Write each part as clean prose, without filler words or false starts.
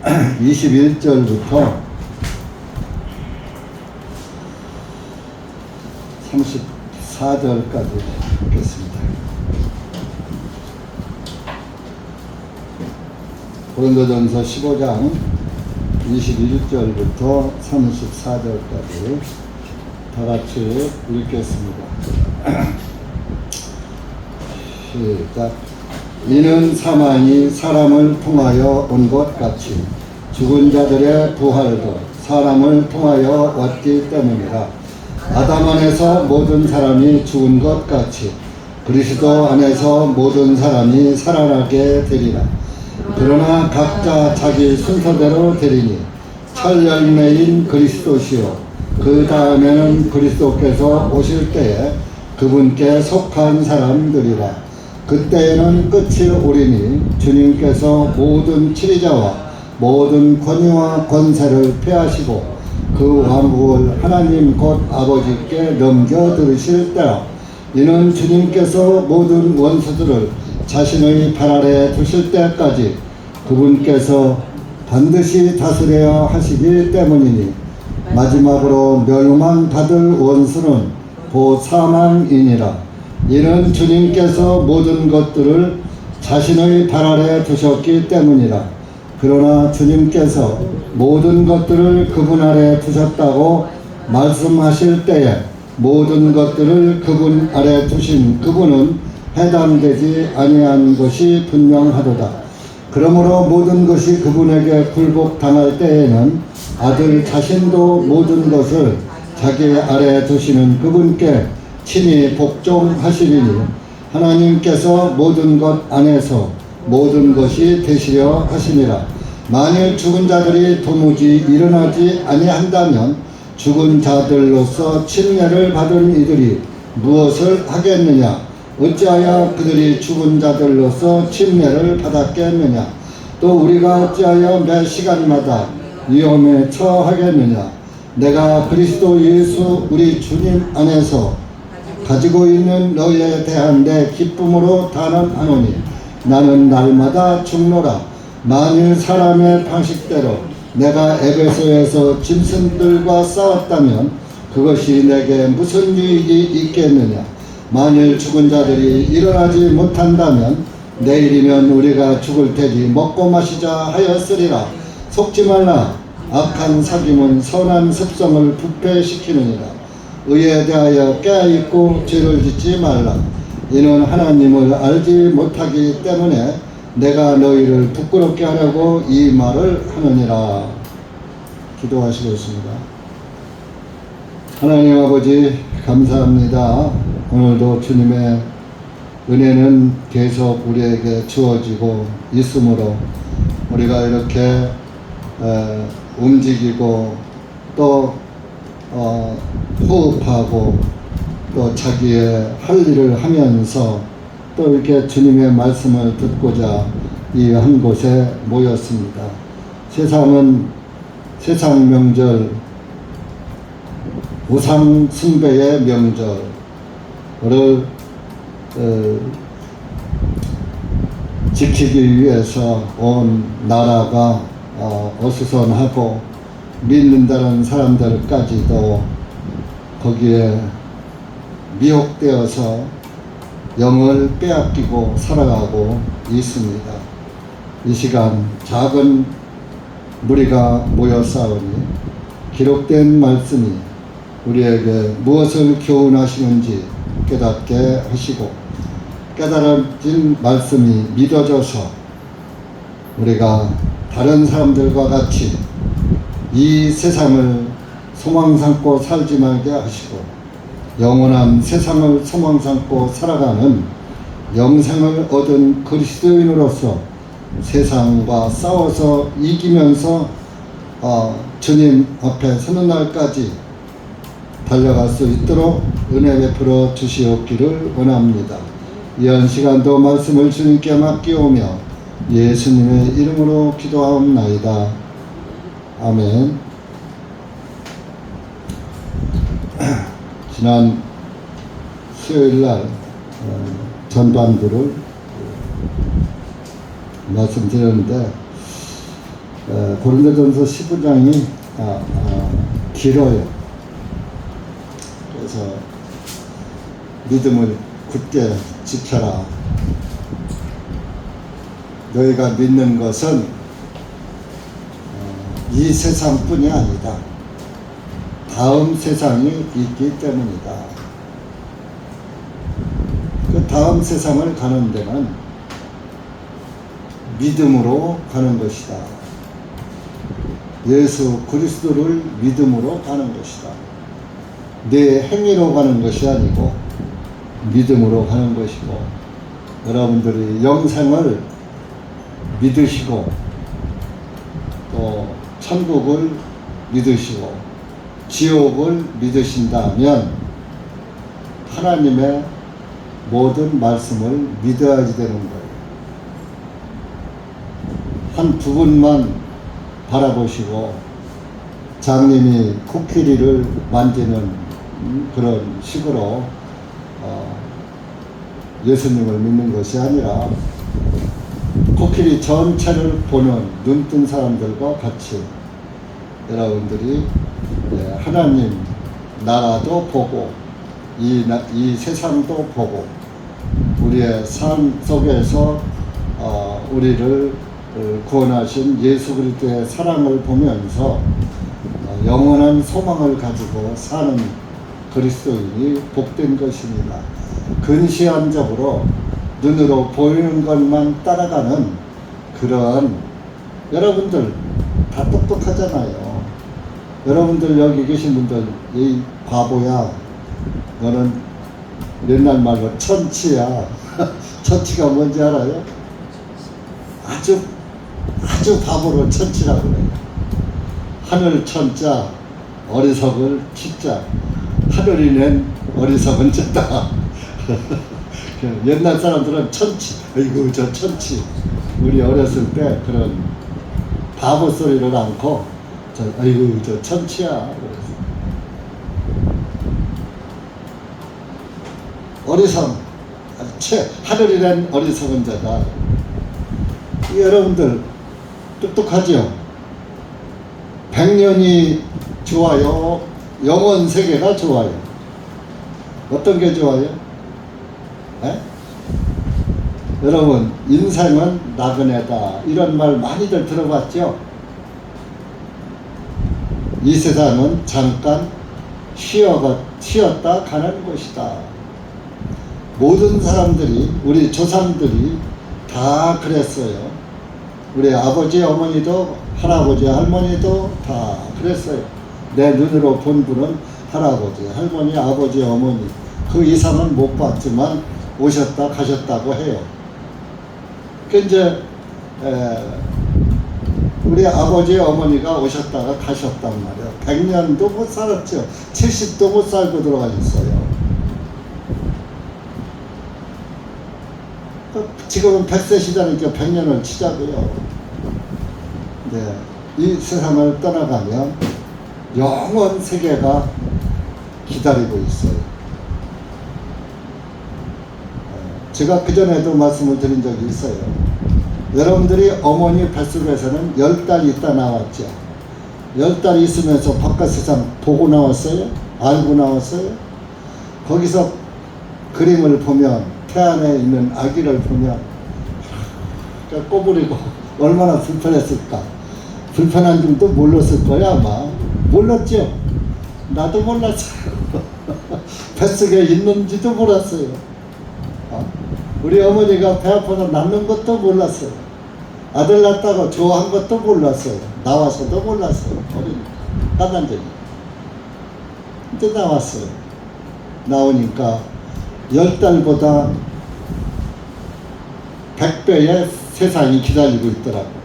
21절부터 34절까지 읽겠습니다. 고린도전서 15장 21절부터 34절까지 다 같이 읽겠습니다. 시작. 이는 사망이 사람을 통하여 온 것 같이 죽은 자들의 부활도 사람을 통하여 왔기 때문이라. 아담 안에서 모든 사람이 죽은 것 같이 그리스도 안에서 모든 사람이 살아나게 되리라. 그러나 각자 자기 순서대로 되리니 첫 열매인 그리스도시요 그 다음에는 그리스도께서 오실 때에 그분께 속한 사람들이라. 그때에는 끝이 오리니 주님께서 모든 치리자와 모든 권위와 권세를 폐하시고 그 왕국을 하나님 곧 아버지께 넘겨드리실 때라. 이는 주님께서 모든 원수들을 자신의 발 아래 두실 때까지 그분께서 반드시 다스려야 하시기 때문이니 마지막으로 멸망받을 원수는 곧 사망이니라. 이는 주님께서 모든 것들을 자신의 발 아래 두셨기 때문이라. 그러나 주님께서 모든 것들을 그분 아래 두셨다고 말씀하실 때에 모든 것들을 그분 아래 두신 그분은 해당되지 아니한 것이 분명하도다. 그러므로 모든 것이 그분에게 굴복당할 때에는 아들 자신도 모든 것을 자기 아래 두시는 그분께 친히 복종하시리니 하나님께서 모든 것 안에서 모든 것이 되시려 하시니라. 만일 죽은 자들이 도무지 일어나지 아니한다면 죽은 자들로서 침례를 받은 이들이 무엇을 하겠느냐? 어찌하여 그들이 죽은 자들로서 침례를 받았겠느냐? 또 우리가 어찌하여 매 시간마다 위험에 처하겠느냐? 내가 그리스도 예수 우리 주님 안에서 가지고 있는 너희에 대한 내 기쁨으로 단언하노니 나는 날마다 죽노라. 만일 사람의 방식대로 내가 에베소에서 짐승들과 싸웠다면 그것이 내게 무슨 유익이 있겠느냐? 만일 죽은 자들이 일어나지 못한다면 내일이면 우리가 죽을 테니 먹고 마시자 하였으리라. 속지 말라. 악한 사귐은 선한 습성을 부패시키느니라. 의에 대하여 깨어있고 죄를 짓지 말라. 이는 하나님을 알지 못하기 때문에 내가 너희를 부끄럽게 하려고 이 말을 하느니라. 기도하시겠습니다. 하나님 아버지 감사합니다. 오늘도 주님의 은혜는 계속 우리에게 주어지고 있으므로 우리가 이렇게 움직이고 또 호흡하고 또 자기의 할 일을 하면서 또 이렇게 주님의 말씀을 듣고자 이 한 곳에 모였습니다. 세상은 세상 명절, 우상 숭배의 명절을 지키기 위해서 온 나라가 어수선하고 믿는다는 사람들까지도 거기에 미혹되어서 영을 빼앗기고 살아가고 있습니다. 이 시간 작은 무리가 모여 싸우니 기록된 말씀이 우리에게 무엇을 교훈하시는지 깨닫게 하시고 깨달아진 말씀이 믿어져서 우리가 다른 사람들과 같이 이 세상을 소망 삼고 살지 말게 하시고 영원한 세상을 소망 삼고 살아가는 영생을 얻은 그리스도인으로서 세상과 싸워서 이기면서 주님 앞에 서는 날까지 달려갈 수 있도록 은혜 베풀어 주시옵기를 원합니다. 이한 시간도 말씀을 주님께 맡기오며 예수님의 이름으로 기도하옵나이다. 아멘. 지난 수요일날 전반부를 말씀드렸는데 고린도전서 15장이 길어요. 그래서 믿음을 굳게 지켜라. 너희가 믿는 것은 이 세상뿐이 아니다. 다음 세상이 있기 때문이다. 그 다음 세상을 가는 데는 믿음으로 가는 것이다. 예수 그리스도를 믿음으로 가는 것이다. 내 행위로 가는 것이 아니고 믿음으로 가는 것이고, 여러분들이 영생을 믿으시고 또 천국을 믿으시고 지옥을 믿으신다면 하나님의 모든 말씀을 믿어야지 되는 거예요. 한 부분만 바라보시고 장님이 코끼리를 만지는 그런 식으로 예수님을 믿는 것이 아니라 코끼리 전체를 보는 눈뜬 사람들과 같이 여러분들이 하나님 나라도 보고 이 세상도 보고 우리의 삶 속에서 우리를 구원하신 예수 그리스도의 사랑을 보면서 영원한 소망을 가지고 사는 그리스도인이 복된 것입니다. 근시안적으로 눈으로 보이는 것만 따라가는 그런, 여러분들 다 똑똑하잖아요. 여러분들 여기 계신 분들 이 바보야, 너는 옛날 말로 천치야. 천치가 뭔지 알아요? 아주 바보로 천치라고 그래요. 하늘 천자, 어리석을 치자. 하늘이 낸 어리석은 자다. 옛날 사람들은 천치, 아이고 저 천치. 우리 어렸을 때 그런 바보 소리를 않고 아이고 저 천치야. 어리석, 하늘이 낸 어리석은 자다. 여러분들 똑똑하죠? 100년이 좋아요? 영원 세계가 좋아요? 어떤 게 좋아요? 에? 여러분, 인생은 나그네다. 이런 말 많이들 들어봤죠? 이 세상은 잠깐 쉬었다 가는 곳이다. 모든 사람들이, 우리 조상들이 다 그랬어요. 우리 아버지, 어머니도, 할아버지, 할머니도 다 그랬어요. 내 눈으로 본 분은 할아버지, 할머니, 아버지, 어머니 그 이상은 못 봤지만 오셨다 가셨다고 해요. 그 이제 우리 아버지, 어머니가 오셨다가 가셨단 말이에요. 100년도 못 살았죠. 70도 못 살고 들어가셨어요. 지금은 100세 시대니까 100년을 치자고요. 네, 이 세상을 떠나가면 영원 세계가 기다리고 있어요. 제가 그전에도 말씀을 드린 적이 있어요. 여러분들이 어머니 뱃속에서는 10달 있다 나왔죠. 10달 있으면서 바깥 세상 보고 나왔어요? 알고 나왔어요? 거기서 그림을 보면, 태 안에 있는 아기를 보면 꼬부리고 얼마나 불편했을까. 불편한 줄도 몰랐을 거야 아마. 몰랐죠? 나도 몰랐어요. 뱃속에 있는지도 몰랐어요. 우리 어머니가 배 아파서 낳는 것도 몰랐어요. 아들 낳았다고 좋아한 것도 몰랐어요. 나와서도 몰랐어요. 어리니까 까단쟁이. 근데 나왔어요. 나오니까 10달보다 100배의 세상이 기다리고 있더라고.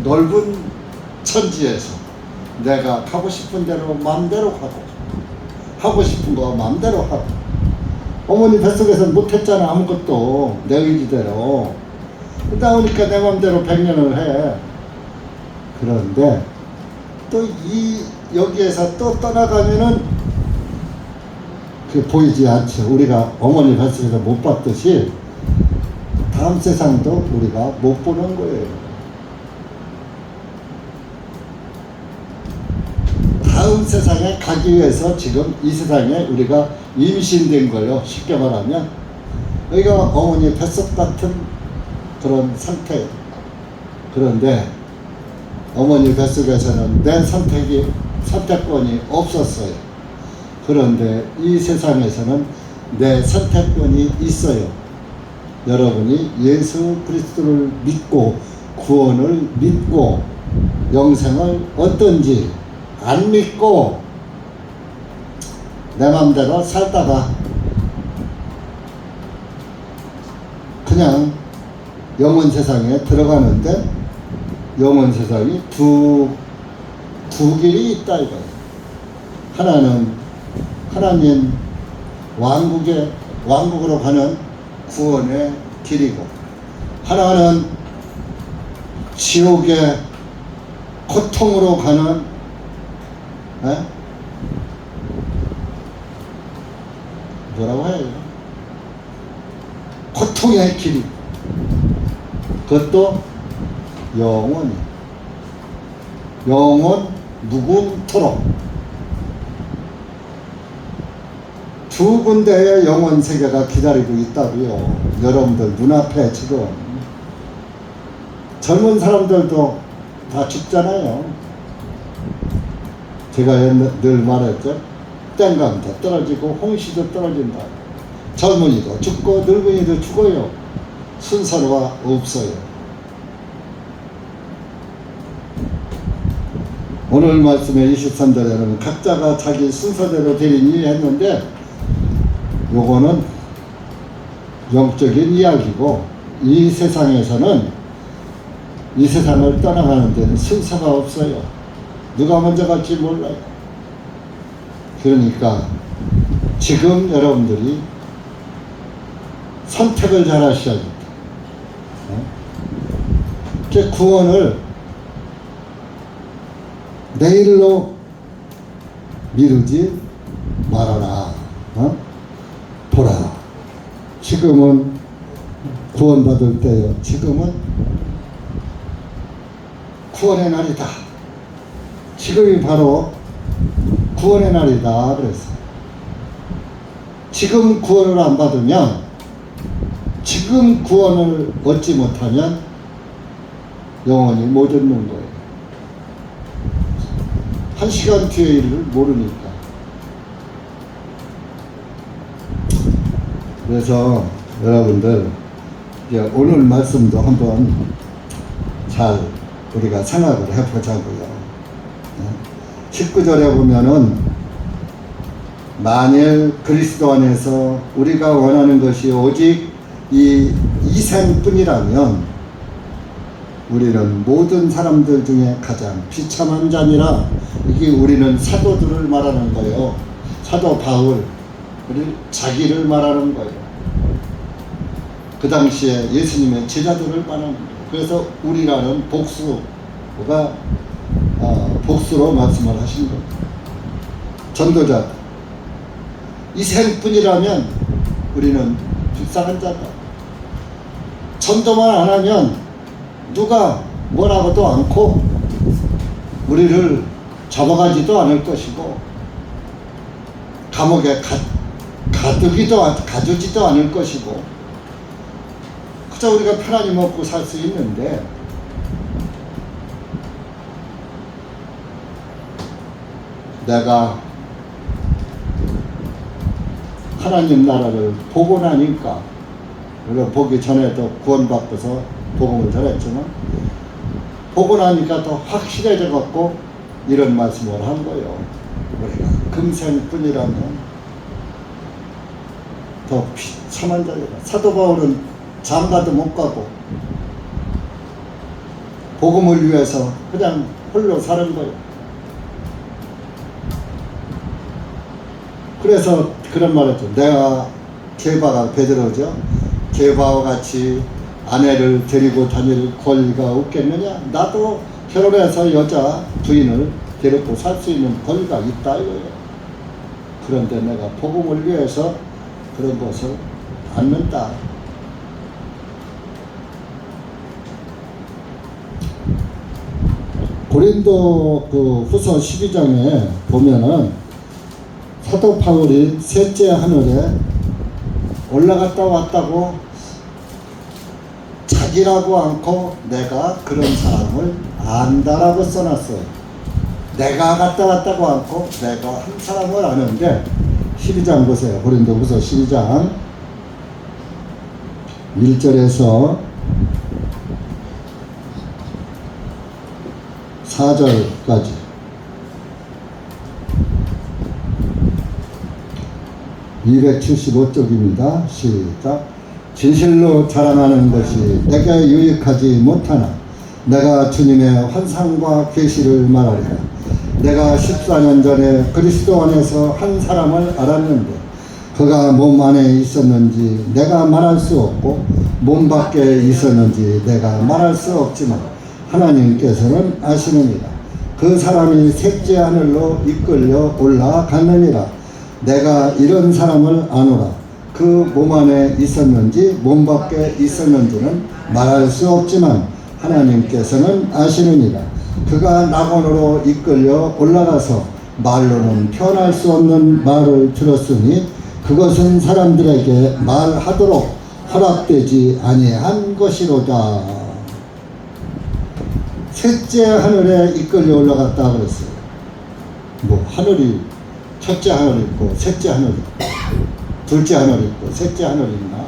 넓은 천지에서 내가 가고 싶은 대로 마음대로 가고, 하고 싶은 거 마음대로 하고. 어머니 뱃속에서 못했잖아. 아무것도 내 의지대로. 나오니까 내 마음대로 100년을 해. 그런데 또 여기에서 또 떠나가면은 보이지 않죠. 우리가 어머니 뱃속에서 못 봤듯이 다음 세상도 우리가 못 보는 거예요. 세상에 가기 위해서 지금 이 세상에 우리가 임신된 거예요. 쉽게 말하면 여기가 어머니 뱃속 같은 그런 상태. 그런데 어머니 뱃속에서는 내 선택권이 없었어요. 그런데 이 세상에서는 내 선택권이 있어요. 여러분이 예수 그리스도를 믿고 구원을 믿고 영생을 얻든지 안 믿고 내 맘대로 살다가 그냥 영원 세상에 들어가는데 영원 세상이 두 길이 있다 이거예요. 하나는 하나님 왕국으로 가는 구원의 길이고, 하나는 지옥의 고통으로 가는 뭐라고 해요? 고통의 길이. 그것도 영원 무궁토록 두 군데의 영원 세계가 기다리고 있다고요. 여러분들 눈앞에 지금 젊은 사람들도 다 죽잖아요. 제가 늘 말했죠. 땡감도 떨어지고 홍시도 떨어진다. 젊은이도 죽고 늙은이도 죽어요. 순서가 없어요. 오늘 말씀의 23절에는 각자가 자기 순서대로 되리니 했는데, 요거는 영적인 이야기고, 이 세상에서는 이 세상을 떠나가는 데는 순서가 없어요. 누가 먼저 갈지 몰라요. 그러니까 지금 여러분들이 선택을 잘 하셔야죠. 구원을 내일로 미루지 말아라. 보라. 지금은 구원받을 때요. 지금은 구원의 날이다. 지금이 바로 구원의 날이다. 그랬어요. 지금 구원을 안 받으면, 지금 구원을 얻지 못하면 영원히 못 얻는 거예요. 한 시간 뒤의 일을 모르니까. 그래서 여러분들 이제 오늘 말씀도 한번 잘 우리가 생각을 해보자고요. 19절에 보면은 만일 그리스도 안에서 우리가 원하는 것이 오직 이 이생뿐이라면 우리는 모든 사람들 중에 가장 비참한 자니라. 이게 우리는 사도들을 말하는 거예요. 사도 바울, 자기를 말하는 거예요. 그 당시에 예수님의 제자들을 말하는 거예요. 그래서 우리라는 복수가 복수로 말씀을 하신 거예요. 전도자, 이 생뿐이라면 우리는 불쌍한 자다. 전도만 안 하면 누가 뭐라고도 않고 우리를 잡아가지도 않을 것이고 감옥에 가두지도 않을 것이고, 그저 우리가 편안히 먹고 살 수 있는데, 내가 하나님 나라를 보고 나니까, 우리가 보기 전에도 구원받고서 복음을 전했지만, 보고 나니까 더 확실해져 갖고 이런 말씀을 한 거예요. 우리가 금생뿐이라면 더 비참한 자리다. 사도 바울은 장가도 못 가고 복음을 위해서 그냥 홀로 사는 거예요. 그래서 그런 말 했죠. 내가 게바가 베드로죠. 게바와 같이 아내를 데리고 다닐 권리가 없겠느냐? 나도 결혼해서 여자 부인을 데리고 살 수 있는 권리가 있다 이거예요. 그런데 내가 복음을 위해서 그런 것을 않는다. 고린도 그 후서 12장에 보면은 사도 바울이 셋째 하늘에 올라갔다 왔다고 자기라고 않고 내가 그런 사람을 안다라고 써놨어요. 내가 갔다 왔다고 않고 내가 한 사람을 아는데 12장 보세요. 고린도 후서 12장 1절에서 4절까지 (275쪽입니다) 시작. 진실로 자랑하는 것이 내게 유익하지 못하나 내가 주님의 환상과 계시를 말하리라. 내가 14년 전에 그리스도 안에서 한 사람을 알았는데 그가 몸 안에 있었는지 내가 말할 수 없고 몸 밖에 있었는지 내가 말할 수 없지만 하나님께서는 아시느니라. 그 사람이 셋째 하늘로 이끌려 올라갔느니라. 내가 이런 사람을 아노라. 그 몸 안에 있었는지 몸 밖에 있었는지는 말할 수 없지만 하나님께서는 아시느니라. 그가 낙원으로 이끌려 올라가서 말로는 표현할 수 없는 말을 들었으니 그것은 사람들에게 말하도록 허락되지 아니한 것이로다. 셋째 하늘에 이끌려 올라갔다 그랬어요. 뭐 하늘이 첫째 하늘 있고 셋째 하늘 있고 둘째 하늘 있고 셋째 하늘 있나?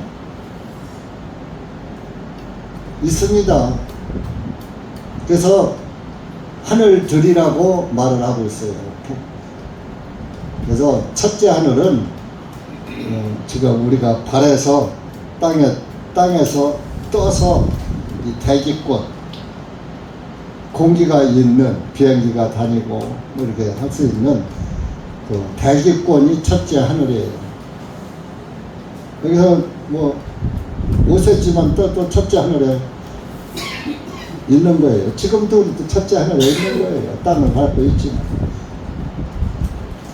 있습니다. 그래서 하늘들이라고 말을 하고 있어요. 그래서 첫째 하늘은 지금 우리가 발에서 땅에서 떠서 이 대기권 공기가 있는 비행기가 다니고 뭐 이렇게 할 수 있는 그 대기권이 첫째 하늘이에요. 여기서 뭐 5cm만 또 첫째 하늘에 있는 거예요. 지금도 우리도 첫째 하늘에 있는 거예요. 땅을 밟고 있지만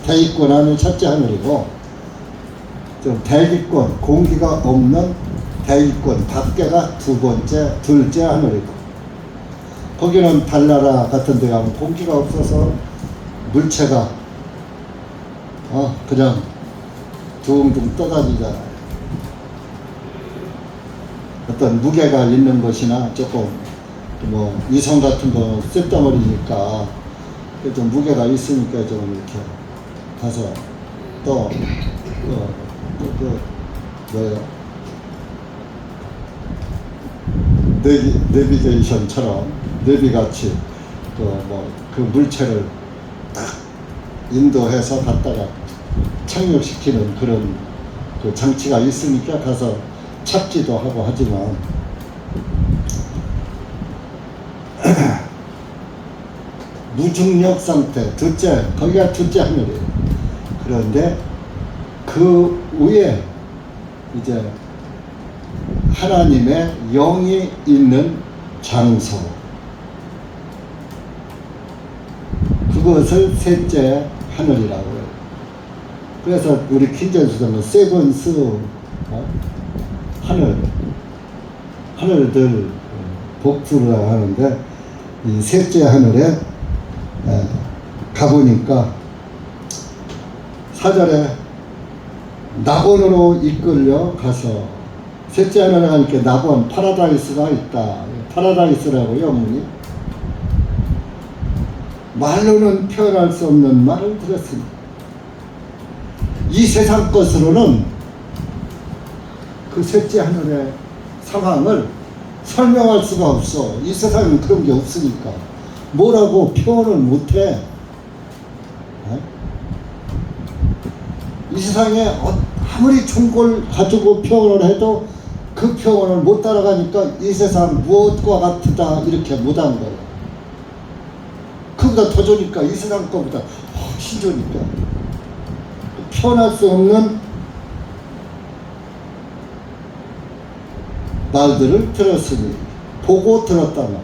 대기권 안은 첫째 하늘이고 좀 대기권 공기가 없는 대기권 밖에가 둘째 하늘이고 거기는 달나라 같은 데 가면 공기가 없어서 물체가 그냥 둥둥 떠다니잖아요. 어떤 무게가 있는 것이나 조금 뭐 이성 같은 거 쇳덩어리니까 좀 무게가 있으니까 좀 이렇게 가서 또 뭐예요? 내비게이션처럼 내비같이 그 물체를 딱 인도해서 갖다가 착륙시키는 그런 그 장치가 있으니까 가서 찾기도 하고 하지만 무중력 상태 거기가 둘째 하늘이에요. 그런데 그 위에 이제 하나님의 영이 있는 장소, 그것을 셋째 하늘이라고 해요. 그래서 우리 킹제임스는 세븐스 하늘들 복수를 하는데 이 셋째 하늘에 가보니까 4절에 낙원으로 이끌려 가서 셋째 하늘에 가니까 낙원 파라다이스가 있다. 파라다이스라고 영문이 말로는 표현할 수 없는 말을 들었습니다. 이 세상 것으로는 그 셋째 하늘의 상황을 설명할 수가 없어. 이 세상에는 그런 게 없으니까 뭐라고 표현을 못해. 이 세상에 아무리 좋은 걸 가지고 표현을 해도 그 표현을 못 따라가니까 이 세상 무엇과 같다 이렇게 못한 거예요. 그보다 더 좋으니까 이 세상 거보다 훨씬 좋으니까 표현할 수 없는 말들을 들었으니 보고 들었다면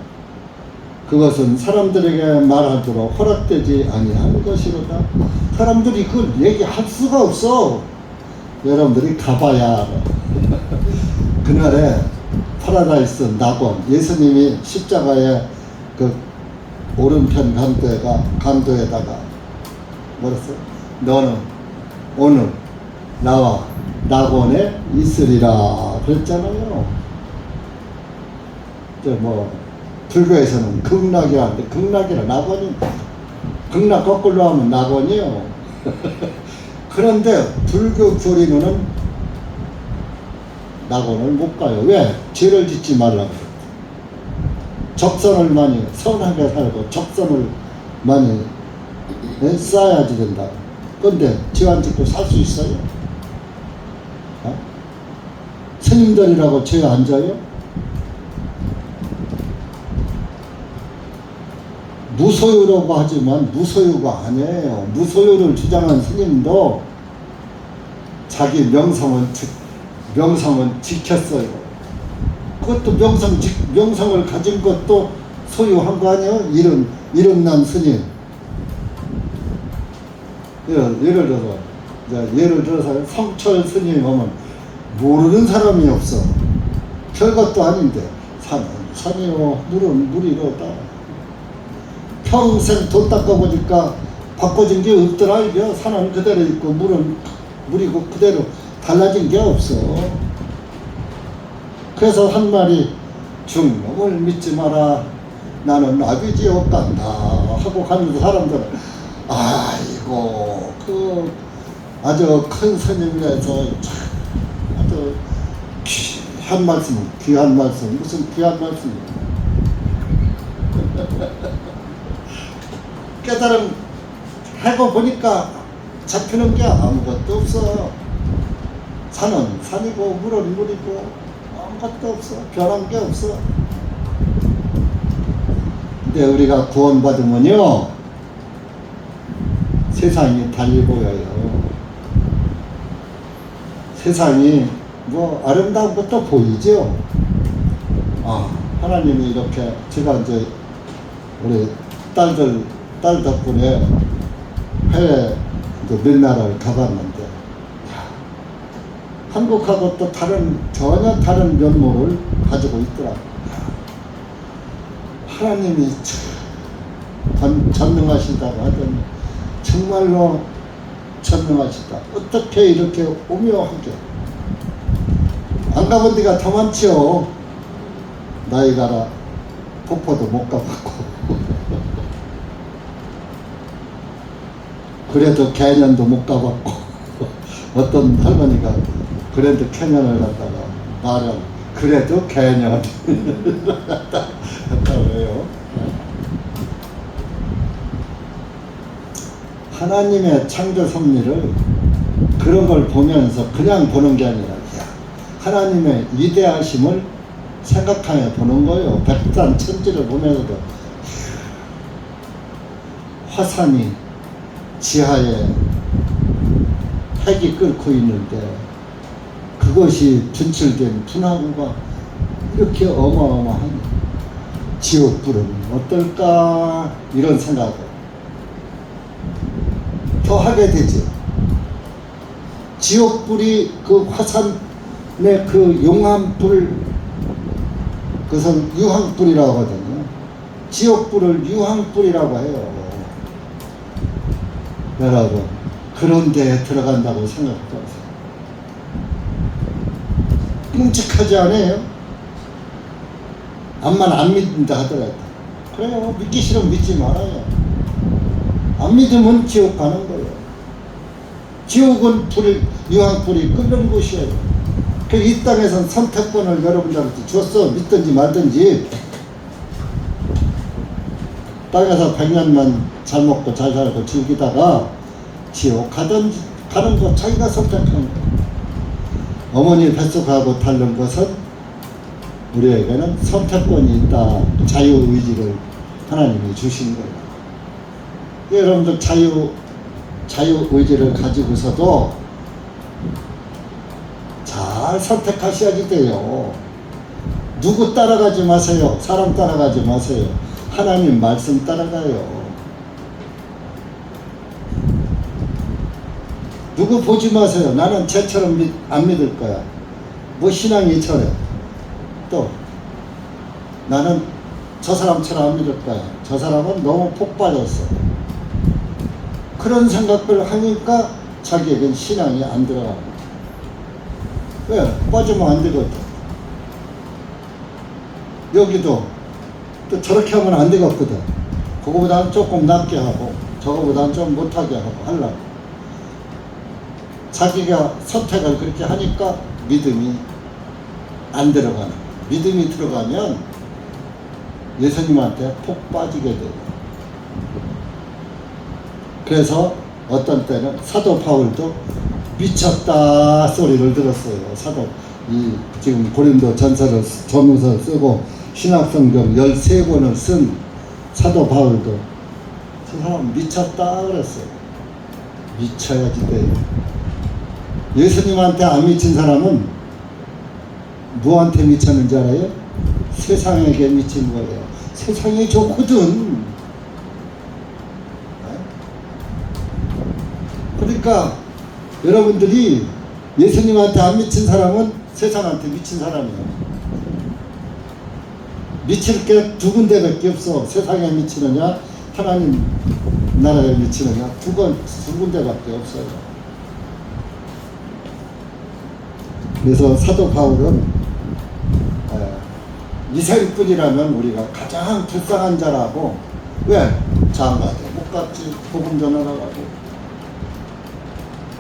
그것은 사람들에게 말하도록 허락되지 아니한 것이로다. 사람들이 그걸 얘기할 수가 없어. 여러분들이 가봐야 알아. 그날에 파라다이스 낙원, 예수님이 십자가에 그 오른편 강도에다가 뭐랬어? 너는 오늘 나와 낙원에 있으리라 그랬잖아요. 뭐 불교에서는 극락이 하는데 극락이라 낙원이, 극락 거꾸로 하면 낙원이요. 그런데 불교 교리는 낙원을 못 가요. 왜? 죄를 짓지 말라고. 적선을 많이, 선하게 살고 적선을 많이 쌓아야지 된다. 근데 죄 안 짓고 살 수 있어요? 어? 스님들이라고 죄 안 져요? 무소유라고 하지만 무소유가 아니에요. 무소유를 주장한 스님도 자기 명성은 지켰어요. 그것도 명성을 가진 것도 소유한 거 아니에요? 이름난 스님. 예를 들어서 성철 스님 하면 모르는 사람이 없어. 별것도 아닌데 산은 산이요, 물은 물이로다. 평생 돈 닦아보니까 바꿔진 게 없더라. 이게 산은 그대로 있고 물은 물이고 그대로 달라진 게 없어. 그래서 한 말이 중놈을 믿지 마라. 나는 아비지 없단다 하고 가는 사람들은 아이고 그 아주 큰 스님이라서 아주 귀한 말씀, 무슨 귀한 말씀이야. 깨달음 하고 보니까 잡히는 게 아무것도 없어. 산은 산이고 물은 물이고 아무것도 없어. 변한 게 없어. 근데 우리가 구원받으면요 세상이 달리 보여요. 세상이 뭐 아름다운 것도 보이죠. 하나님이 이렇게, 제가 이제 우리 딸 덕분에 해외 몇 나라를 가봤는데 한국하고 또 전혀 다른 면모를 가지고 있더라고요. 하나님이 전능하시다고 하더니 정말로 전능하시다. 어떻게 이렇게 오묘하게. 안 가본 데가 더 많지요. 나이가라 폭포도 못 가봤고 그래도 개년도 못 가봤고 어떤 할머니가 그래도 캐년을 갔다가 말은 그래도 개년 했다고 해요. 하나님의 창조 섭리를 그런 걸 보면서 그냥 보는 게 아니라 하나님의 위대하심을 생각하며 보는 거예요. 백산 천지를 보면서도 화산이 지하에 핵이 끓고 있는데 그것이 분출된 분화구가 이렇게 어마어마하니 지옥불은 어떨까 이런 생각을 더 하게 되죠. 지옥불이 그 화산의 그 용암불, 그것은 유황불이라고 하거든요. 지옥불을 유황불이라고 해요. 여러분 그런 데에 들어간다고 생각해보세요. 끔찍하지 않아요? 암만 안 믿는다 하더라도. 그래요. 믿기 싫으면 믿지 말아요. 안 믿으면 지옥 가는 거예요. 지옥은 유황불이 끓는 곳이에요. 이 땅에선 선택권을 여러분들한테 줬어. 믿든지 말든지. 땅에서 100년만 잘 먹고 잘 살고 즐기다가 지옥 가는 거 자기가 선택하는 거예요. 어머니 뱃속하고 다른 것은 우리에게는 선택권이 있다. 자유의지를 하나님이 주신 거예요. 여러분들 자유의지를 가지고서도 잘 선택하셔야지 돼요. 누구 따라가지 마세요. 사람 따라가지 마세요. 하나님 말씀 따라가요. 누구 보지 마세요. 나는 쟤처럼 안 믿을 거야. 뭐 신앙이 저래. 또 나는 저 사람처럼 믿을 거야. 저 사람은 너무 폭 빠졌어. 그런 생각을 하니까 자기에겐 신앙이 안 들어가는 거야. 왜? 빠지면 안 되거든. 여기도 또 저렇게 하면 안 되겠거든. 그거보다는 조금 낮게 하고 저거보다는 좀 못하게 하고 하려고. 자기가 선택을 그렇게 하니까 믿음이 안 들어가는 거야. 믿음이 들어가면 예수님한테 폭 빠지게 돼요. 그래서 어떤 때는 사도 바울도 미쳤다 소리를 들었어요. 지금 고린도 전서를 쓰고 신약성경 13권을 쓴 사도 바울도 저 사람 미쳤다 그랬어요. 미쳐야지 돼요. 예수님한테 안 미친 사람은 뭐한테 미쳤는지 알아요? 세상에게 미친 거예요. 세상이 좋거든. 그러니까 여러분들이 예수님한테 안 미친 사람은 세상한테 미친 사람이에요. 미칠 게 두 군데밖에 없어. 세상에 미치느냐 하나님 나라에 미치느냐 두 군데밖에 없어요. 그래서 사도 바울은 이세일뿐이라면 우리가 가장 불쌍한 자라고. 왜? 장가도 못 갔지. 복음 전하라고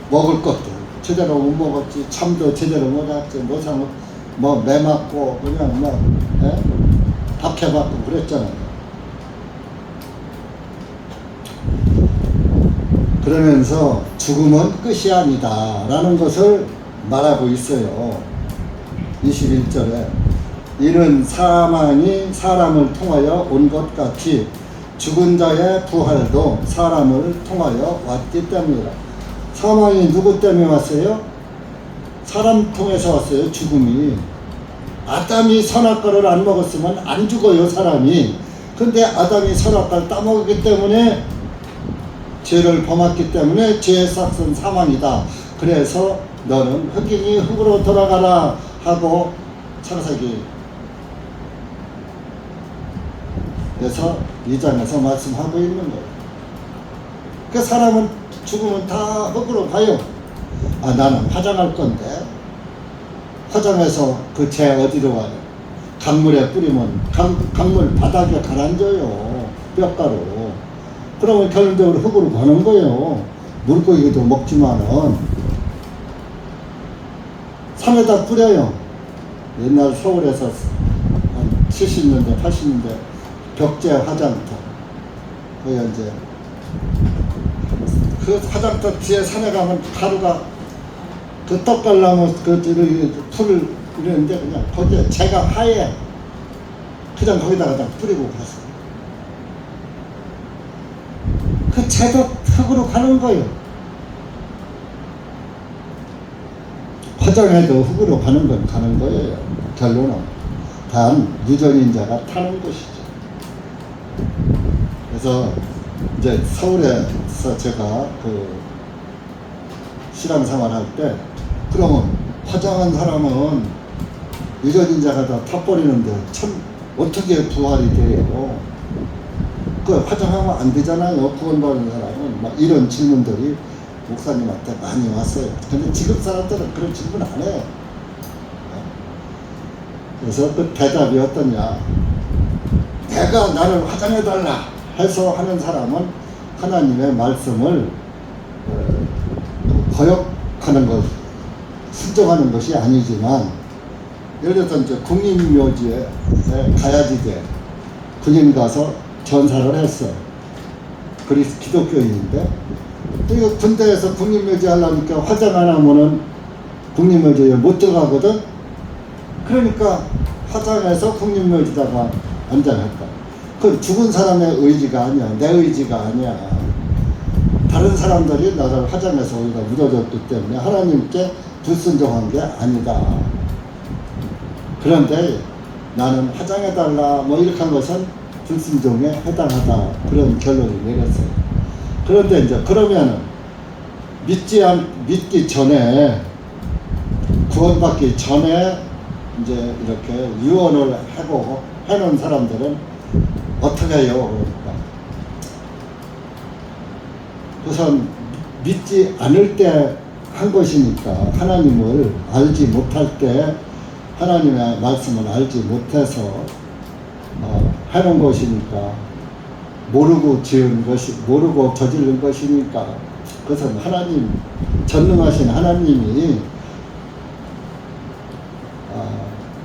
먹을 것도 제대로 못 먹었지. 잠도 제대로 못 잤지. 매 맞고 그냥 박해받고 그랬잖아요. 그러면서 죽음은 끝이 아니다 라는 것을 말하고 있어요. 21절에 이는 사망이 사람을 통하여 온 것 같이 죽은 자의 부활도 사람을 통하여 왔기 때문이라. 사망이 누구 때문에 왔어요? 사람 통해서 왔어요. 죽음이. 아담이 선악과를 안 먹었으면 안 죽어요, 사람이. 근데 아담이 선악과를 따먹었기 때문에 죄를 범했기 때문에 죄의 싹은 사망이다. 그래서 너는 흑인이 흙으로 돌아가라 하고 창세기 그래서 2장에서 말씀하고 있는 거예요. 그 사람은 죽으면 다 흙으로 가요. 나는 화장할 건데 화장해서 그 죄 어디로 가요? 강물에 뿌리면 강물 바닥에 가라앉아요. 뼈가루. 그러면 결론적으로 흙으로 가는 거예요. 물고기도 먹지만은 산에다 뿌려요. 옛날 서울에서 한 70년대 80년대 벽제 화장터 거기 이제 그 화장터 뒤에 산에 가면 가루가 그 떡갈나무 풀을 이러는데 그냥 거기에 재가 하얘. 그냥 거기다가 그냥 뿌리고 갔어요. 그 재도 흙으로 가는 거예요. 화장해도 흙으로 가는 건 가는 거예요. 결론은 단 유전인자가 타는 것이죠. 그래서 이제 서울에서 제가 그 신앙생활 할 때 그러면 화장한 사람은 유전인자가 다 타버리는데 참 어떻게 부활이 돼요? 그 화장하면 안 되잖아요. 구원받은 사람은. 막 이런 질문들이 목사님한테 많이 왔어요. 근데 지금 사람들은 그런 질문 안 해요. 그래서 그 대답이 어떠냐? 내가 나를 화장해달라 해서 하는 사람은 하나님의 말씀을 거역하는 것, 순종하는 것이 아니지만, 예를 들어서 이제 국립묘지에 가야지 돼. 군인 가서 전사를 했어. 기독교인인데, 또 군대에서 국립묘지 하려니까 화장 안 하면은 국립묘지에 못 들어가거든? 그러니까 화장해서 국립묘지다가 안장했다. 그건 죽은 사람의 의지가 아니야. 내 의지가 아니야. 다른 사람들이 나를 화장해서 우리가 묻어줬기 때문에 하나님께 불순종한 게 아니다. 그런데 나는 화장해달라 뭐 이렇게 한 것은 불순종에 해당하다. 그런 결론을 내렸어요. 그런데 이제 그러면은 믿기 전에, 구원받기 전에 이제 이렇게 유언을 해놓은 사람들은 어떻게 해요? 그러니까 우선 믿지 않을 때 한 것이니까, 하나님을 알지 못할 때 하나님의 말씀을 알지 못해서 해놓은 것이니까, 모르고 지은 것이, 모르고 저지른 것이니까, 그것은 하나님, 전능하신 하나님이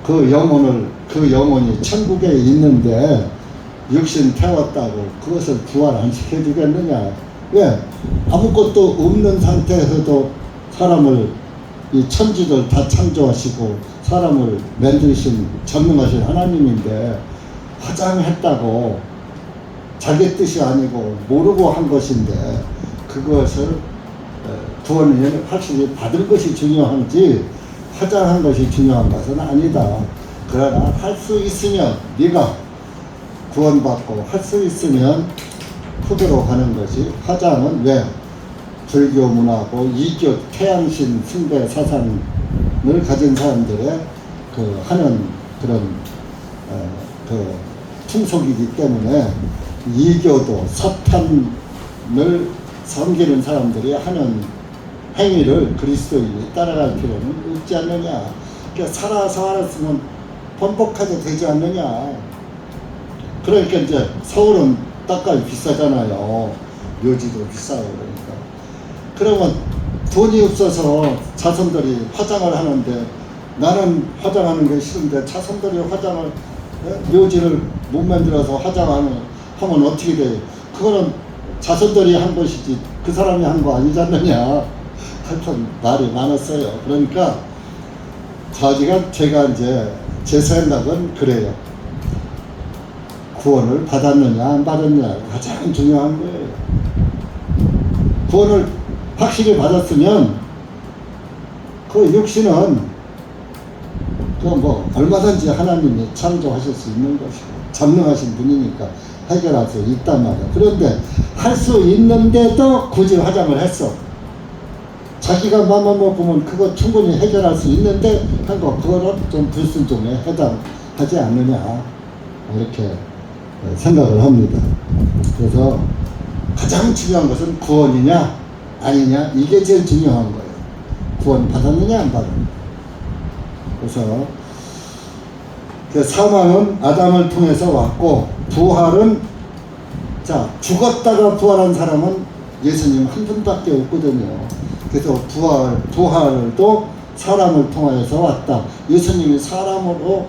그 영혼이 천국에 있는데 육신 태웠다고 그것을 부활 안 시켜주겠느냐? 왜? 아무것도 없는 상태에서도 사람을, 이 천지를 다 창조하시고 사람을 만드신 전능하신 하나님인데 화장했다고, 자기 뜻이 아니고 모르고 한 것인데 그것을 구원을 확실히 받을 것이 중요한지 화장한 것이 중요한 것은 아니다. 그러나 할 수 있으면, 네가 구원받고 할 수 있으면 후대로 가는 것이, 화장은 왜? 불교 문화고 이교 태양신 숭배 사상을 가진 사람들의 하는 그런 풍속이기 때문에, 이교도 사탄을 섬기는 사람들이 하는 행위를 그리스도인이 따라갈 필요는 없지 않느냐. 그러니까 살아서 알았으면 번복하게 되지 않느냐. 그러니까 이제 서울은 땅값이 비싸잖아요. 묘지도 비싸고 그러니까. 그러면 돈이 없어서 자손들이 화장을 하는데, 나는 화장하는 게 싫은데 자손들이 화장을, 묘지를 못 만들어서 화장하면 어떻게 돼? 그거는 자손들이 한 것이지 그 사람이 한 거 아니지 않느냐. 하여튼 말이 많았어요. 그러니까 제가 이제 제 생각은 그래요. 구원을 받았느냐 안 받았느냐 가장 중요한 거예요. 구원을 확실히 받았으면 그 육신은 얼마든지 하나님이 창조하실 수 있는 것이고 전능하신 분이니까 해결할 수 있단 말이야. 그런데 할 수 있는데도 굳이 화장을 했어. 자기가 마음만 먹으면 그거 충분히 해결할 수 있는데 한 거, 그거는 좀 불순종에 해당하지 않느냐, 이렇게 생각을 합니다. 그래서 가장 중요한 것은 구원이냐 아니냐, 이게 제일 중요한 거예요. 구원 받았느냐 안 받았느냐. 그래서 사망은 아담을 통해서 왔고, 부활은, 자, 죽었다가 부활한 사람은 예수님 한 분밖에 없거든요. 그래서 부활도 사람을 통하여서 왔다. 예수님이 사람으로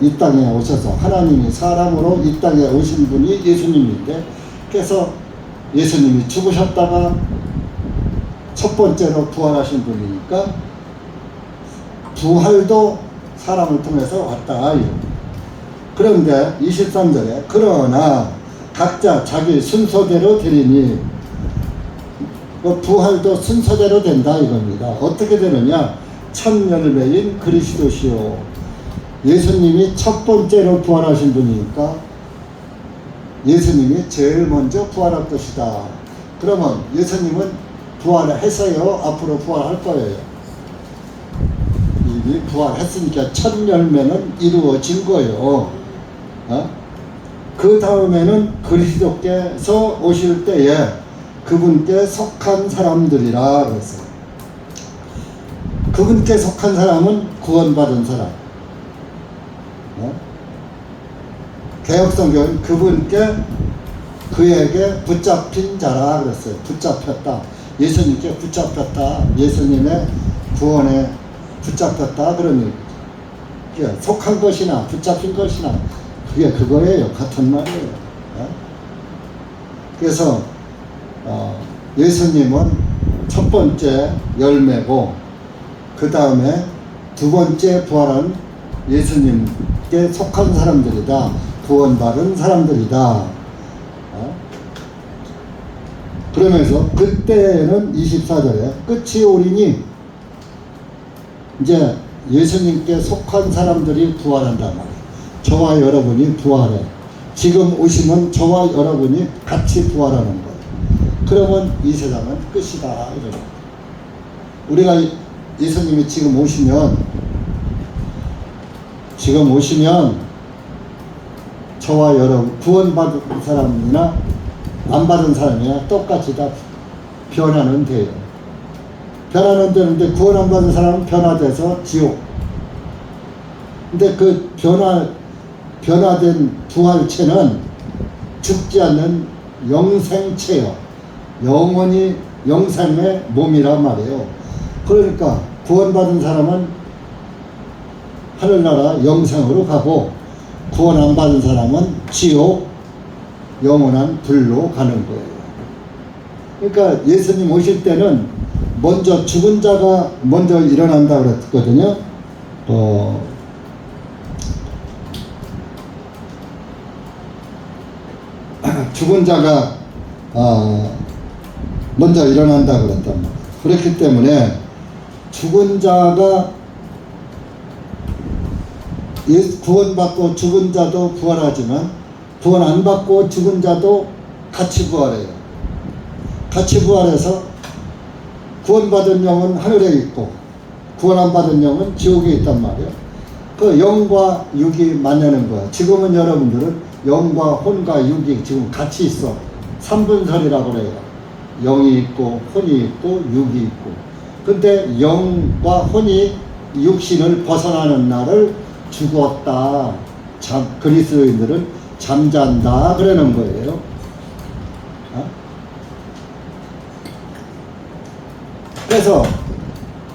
이 땅에 오셔서, 하나님이 사람으로 이 땅에 오신 분이 예수님인데, 그래서 예수님이 죽으셨다가 첫 번째로 부활하신 분이니까 부활도 사람을 통해서 왔다. 그런데 23절에 그러나 각자 자기 순서대로 되리니, 부활도 순서대로 된다 이겁니다. 어떻게 되느냐? 첫 열매인 그리스도시요. 예수님이 첫 번째로 부활하신 분이니까 예수님이 제일 먼저 부활할 것이다. 그러면 예수님은 부활했어요? 앞으로 부활할 거예요? 이미 부활했으니까 첫 열매는 이루어진 거예요. 그 다음에는 그리스도께서 오실 때에 그분께 속한 사람들이라 그랬어요. 그분께 속한 사람은 구원받은 사람. 개혁성경은 그에게 붙잡힌 자라 그랬어요. 붙잡혔다. 예수님께 붙잡혔다. 예수님의 구원에 붙잡혔다. 그러니 속한 것이나 붙잡힌 것이나 그게 그거예요. 같은 말이에요. 그래서 예수님은 첫 번째 열매고, 그 다음에 두 번째 부활한 예수님께 속한 사람들이다. 구원받은 사람들이다. 그러면서 그때는 24절에 끝이 오리니, 이제 예수님께 속한 사람들이 부활한단 말이에요. 저와 여러분이 부활해. 지금 오시면 저와 여러분이 같이 부활하는 거예요. 그러면 이 세상은 끝이다. 이러죠. 우리가 예수님이 지금 오시면 저와 여러분 구원받은 사람이나 안 받은 사람이나 똑같이 다 변화는 돼요. 변화는 되는데 구원 안 받은 사람은 변화돼서 지옥. 근데 그 변화된 부활체는 죽지 않는 영생체요. 영원히 영생의 몸이란 말이에요. 그러니까 구원받은 사람은 하늘나라 영생으로 가고 구원 안 받은 사람은 지옥 영원한 불로 가는 거예요. 그러니까 예수님 오실 때는 먼저 죽은 자가 먼저 일어난다 그랬거든요. 죽은 자가 먼저 일어난다 그랬단 말이에요. 그렇기 때문에 죽은 자가 구원받고 죽은 자도 부활하지만 구원 안 받고 죽은 자도 같이 부활해요. 같이 부활해서 구원받은 영은 하늘에 있고 구원 안 받은 영은 지옥에 있단 말이에요. 그 영과 육이 만나는 거야. 지금은 여러분들은 영과 혼과 육이 지금 같이 있어. 삼분설이라고 그래요. 영이 있고 혼이 있고 육이 있고. 근데 영과 혼이 육신을 벗어나는 날을 죽었다. 그리스도인들은 잠잔다 그러는 거예요. 그래서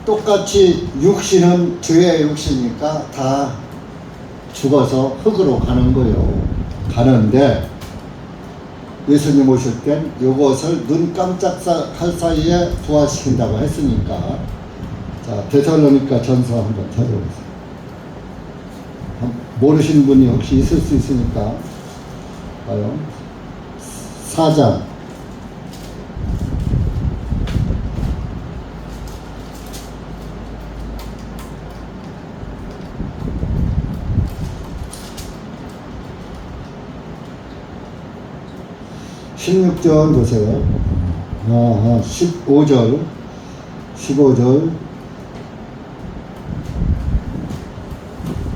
똑같이 육신은 죄의 육신이니까 다 죽어서 흙으로 가는 거예요. 가는데 예수님 오실 땐 이것을 눈 깜짝할 사이에 부활시킨다고 했으니까, 자, 데살로니가 전서 한번 찾아보세요. 모르시는 분이 혹시 있을 수 있으니까 봐요. 4장 16절 보세요. 15절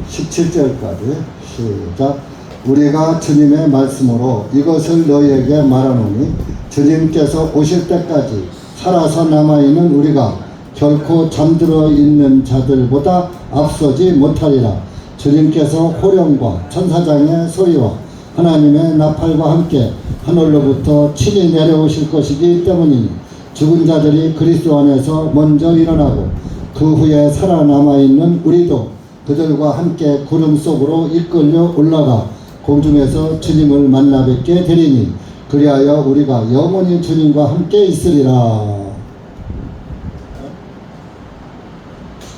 17절까지 시작. 우리가 주님의 말씀으로 이것을 너희에게 말하노니 주님께서 오실 때까지 살아서 남아있는 우리가 결코 잠들어 있는 자들보다 앞서지 못하리라. 주님께서 호령과 천사장의 소리와 하나님의 나팔과 함께 하늘로부터 친히 내려오실 것이기 때문이니 죽은 자들이 그리스도 안에서 먼저 일어나고 그 후에 살아남아있는 우리도 그들과 함께 구름 속으로 이끌려 올라가 공중에서 주님을 만나 뵙게 되리니 그리하여 우리가 영원히 주님과 함께 있으리라.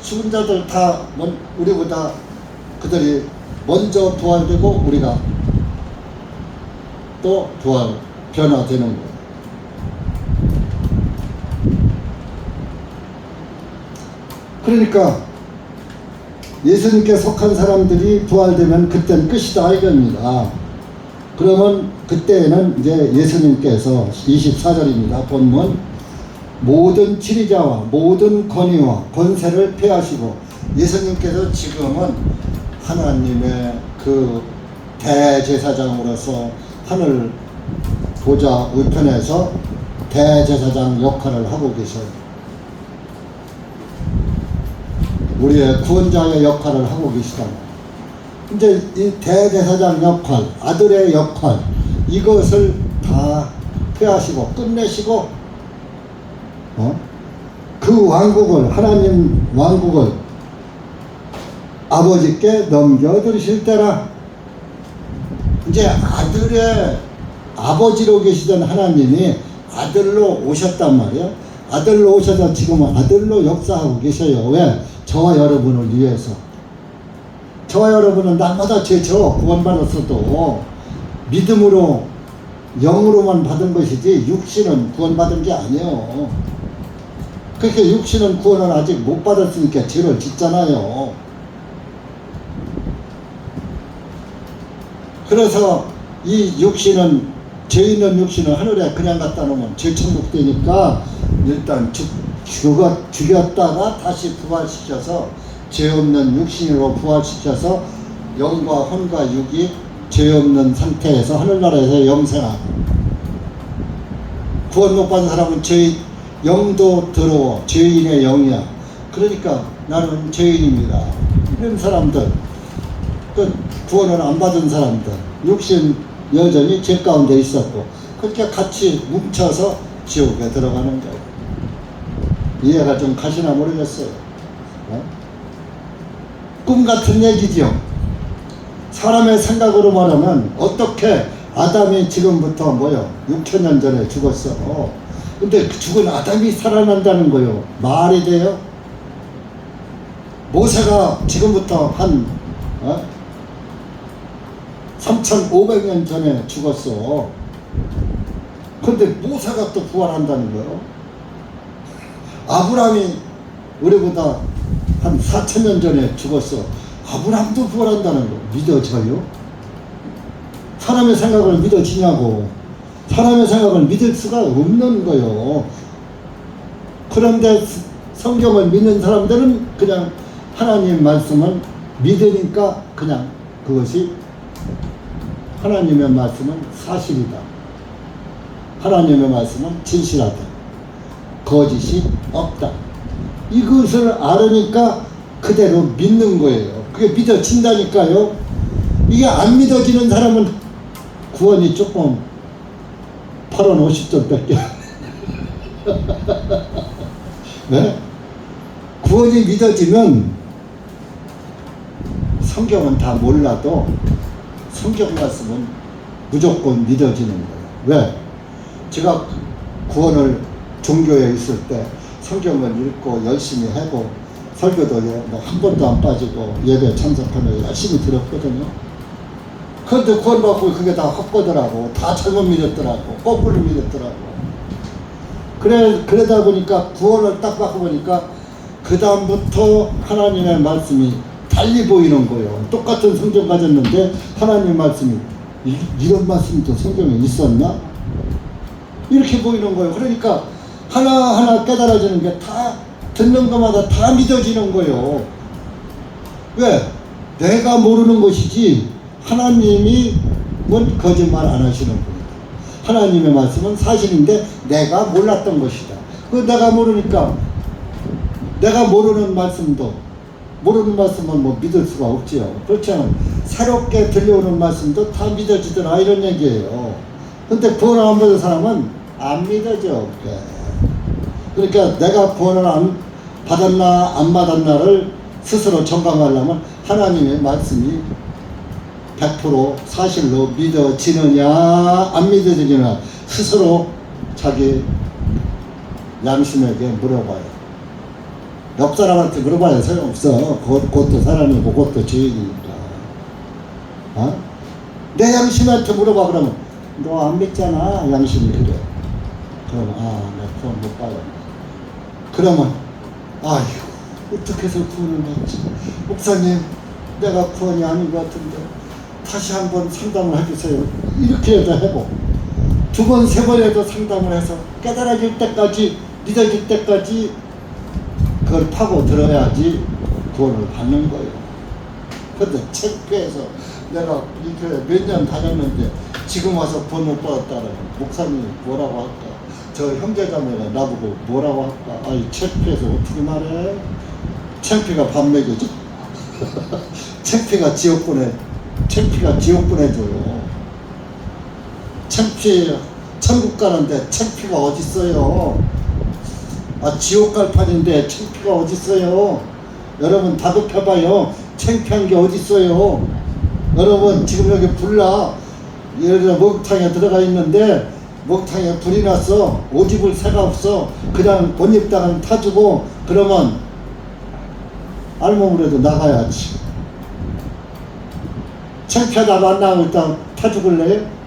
죽은 자들 다 우리보다 그들이 먼저 부활되고 우리가 또 변화되는 거예요. 그러니까 예수님께 속한 사람들이 부활되면 그때는 끝이다 이겁니다. 그러면 그때는 이제 예수님께서 24절입니다. 본문 모든 지리자와 모든 권위와 권세를 폐하시고 예수님께서 지금은 하나님의 그 대제사장으로서 하늘 보좌 우편에서 대제사장 역할을 하고 계셔요. 우리의 구원자의 역할을 하고 계시다. 이제 이 대제사장 역할, 아들의 역할, 이것을 다 폐하시고 끝내시고 그 왕국을, 하나님 왕국을 아버지께 넘겨드리실 때라. 이제 아들의 아버지로 계시던 하나님이 아들로 오셨단 말이에요. 아들로 오셔서 지금은 아들로 역사하고 계셔요. 왜? 저와 여러분을 위해서. 저와 여러분은 날마다 죄죠. 구원받았어도 믿음으로 영으로만 받은 것이지 육신은 구원받은 게 아니에요. 그렇게 육신은 구원을 아직 못 받았으니까 죄를 짓잖아요. 그래서 이 육신은, 죄 있는 육신은 하늘에 그냥 갖다 놓으면 죄천국 되니까 일단 죽였다가 다시 부활시켜서 죄 없는 육신으로 부활시켜서 영과 혼과 육이 죄 없는 상태에서 하늘나라에서 영생하고, 구원 못 받은 사람은 영도 더러워. 죄인의 영이야. 그러니까 나는 죄인입니다. 이런 사람들, 구원을 안 받은 사람들, 육신 여전히 죄 가운데 있었고, 그렇게 같이 뭉쳐서 지옥에 들어가는 거예요. 이해가 좀 가시나 모르겠어요. 꿈 같은 얘기죠. 사람의 생각으로 말하면 어떻게 아담이 지금부터 6천년 전에 죽었어. 근데 죽은 아담이 살아난다는 거요. 말이 돼요? 모세가 지금부터 한 3,500년 전에 죽었어. 근데 모세가 또 부활한다는 거예요. 아브라함이 우리보다 한 4,000년 전에 죽었어. 아브라함도 부활한다는 거 믿어져요? 사람의 생각을 믿어지냐고. 사람의 생각을 믿을 수가 없는 거요. 그런데 성경을 믿는 사람들은 그냥 하나님 말씀을 믿으니까 그냥 그것이 하나님의 말씀은 사실이다. 하나님의 말씀은 진실하다. 거짓이 없다. 이것을 알으니까 그대로 믿는 거예요. 그게 믿어진다니까요. 이게 안 믿어지는 사람은 구원이 조금 8원 50점 밖에 네? 구원이 믿어지면 성경은 다 몰라도 성경 말씀은 무조건 믿어지는 거예요. 왜? 제가 구원을 종교에 있을 때 성경을 읽고 열심히 하고 설교도 한 번도 안 빠지고 예배 참석하며 열심히 들었거든요. 그런데 구원받고 그게 다 헛거더라고. 다 잘못 믿었더라고. 거꾸로 믿었더라고. 그러다 보니까 구원을 딱 받고 보니까 그 다음부터 하나님의 말씀이 달리 보이는 거예요. 똑같은 성경 가졌는데 하나님 말씀이 이런 말씀도 성경에 있었나? 이렇게 보이는 거예요. 그러니까 하나하나 깨달아지는 게 다 듣는 것마다 다 믿어지는 거예요. 왜? 내가 모르는 것이지 하나님이 거짓말 안 하시는 분이다. 하나님의 말씀은 사실인데 내가 몰랐던 것이다. 그 내가 모르니까 내가 모르는 말씀은 믿을 수가 없지요. 그렇지 않아요. 새롭게 들려오는 말씀도 다 믿어지더라 이런 얘기예요. 근데 구원을 안 받은 사람은 안 믿어져. 그러니까 내가 구원을 받았나 안 받았나를 스스로 점검하려면 하나님의 말씀이 100% 사실로 믿어지느냐 안 믿어지느냐 스스로 자기 양심에게 물어봐요. 옆 사람한테 물어봐야 소용없어. 그것도 사람이고 그것도 죄인이니까. 내 양심한테 물어봐. 그러면 너 안 믿잖아. 양심이 그래. 그러면 나 구원 못 받아. 그러면 아휴 어떻게 해서 구원을 받지? 목사님 내가 구원이 아닌 것 같은데 다시 한번 상담을 해주세요. 이렇게 해도 해보. 2번, 3번에도 상담을 해서 깨달아질 때까지 믿어질 때까지 그걸 파고 들어야지 구원을 받는 거예요. 그런데 체크해서 내가 이 교회 몇 년 다녔는데 지금 와서 구원 못 받았다라면 목사님이 뭐라고 할까? 저 형제자매가 나보고 뭐라고 할까? 아이 체크해서 어떻게 말해? 창피가 밥 먹여줘. 창피가 지옥 보내줘요. 창피 천국 가는데 창피가 어딨어요? 지옥 갈 판인데 창피가 어딨어요? 여러분 다급해봐요. 창피한 게 어딨어요? 여러분 지금 여기 불나 예를 들어 목욕탕에 들어가 있는데 목욕탕에 불이 났어. 오집을 새가 없어. 그냥 본입당은 타주고 그러면 알몸으로도 나가야지. 창피하다고 안 나오고 일단 타 죽을래요?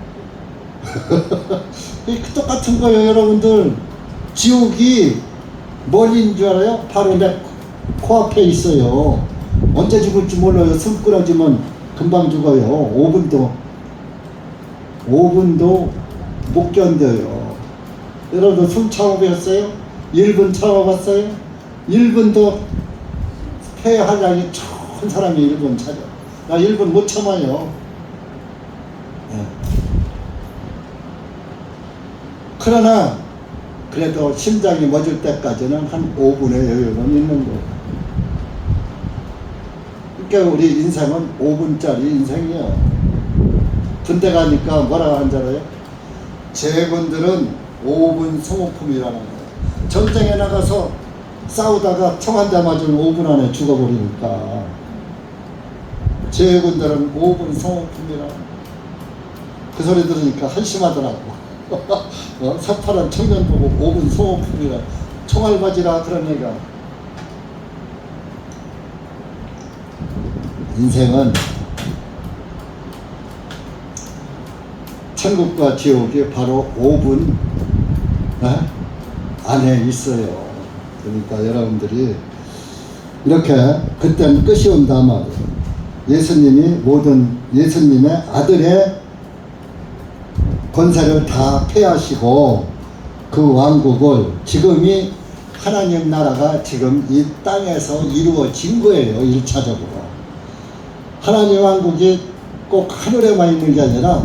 똑같은 거예요 여러분들. 지옥이 멀리인 줄 알아요? 바로 내 코앞에 있어요. 언제 죽을지 몰라요. 숨 끊어지면 금방 죽어요. 5분도 못 견뎌요. 여러분들 숨 참아보셨어요? 1분 참아봤어요? 1분도 폐활량이 좋은 사람이 1분 차죠. 나 1분 못 참아요. 예. 그러나 그래도 심장이 멎을 때까지는 한 5분의 여유는 있는 거예요. 그러니까 우리 인생은 5분짜리 인생이에요. 군대 가니까 뭐라고 하는 줄 알아요? 제군들은 5분 소모품이라는 거예요. 전쟁에 나가서 싸우다가 총 한 대 맞으면 5분 안에 죽어버리니까 제군들은 5분 소모품이라는 거예요. 그 소리 들으니까 한심하더라고. 사파란 청년 보고 5분 소모품이라 총알 맞으라 그런 얘기가. 인생은 천국과 지옥이 바로 5분 안에 있어요. 그러니까 여러분들이 이렇게 그때는 끝이 온다 말이에요. 예수님의 아들의 권세를 다 폐하시고 그 왕국을 지금이 하나님 나라가 지금 이 땅에서 이루어진 거예요. 1차적으로. 하나님 왕국이 꼭 하늘에만 있는 게 아니라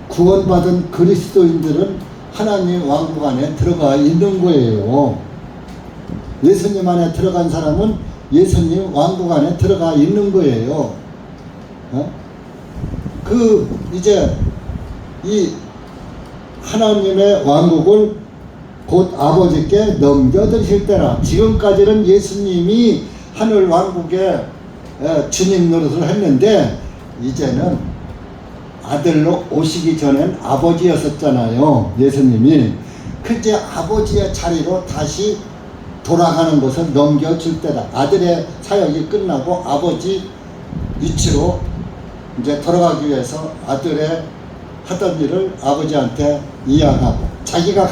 구원받은 그리스도인들은 하나님 왕국 안에 들어가 있는 거예요. 예수님 안에 들어간 사람은 예수님 왕국 안에 들어가 있는 거예요. 이제 이 하나님의 왕국을 곧 아버지께 넘겨드릴 때라. 지금까지는 예수님이 하늘 왕국의 주님 노릇을 했는데 이제는 아들로 오시기 전엔 아버지였었잖아요. 예수님이. 그 이제 아버지의 자리로 다시 돌아가는 것을 넘겨줄 때다. 아들의 사역이 끝나고 아버지 위치로 이제 돌아가기 위해서 아들의 하던 일을 아버지한테 이양하고 자기가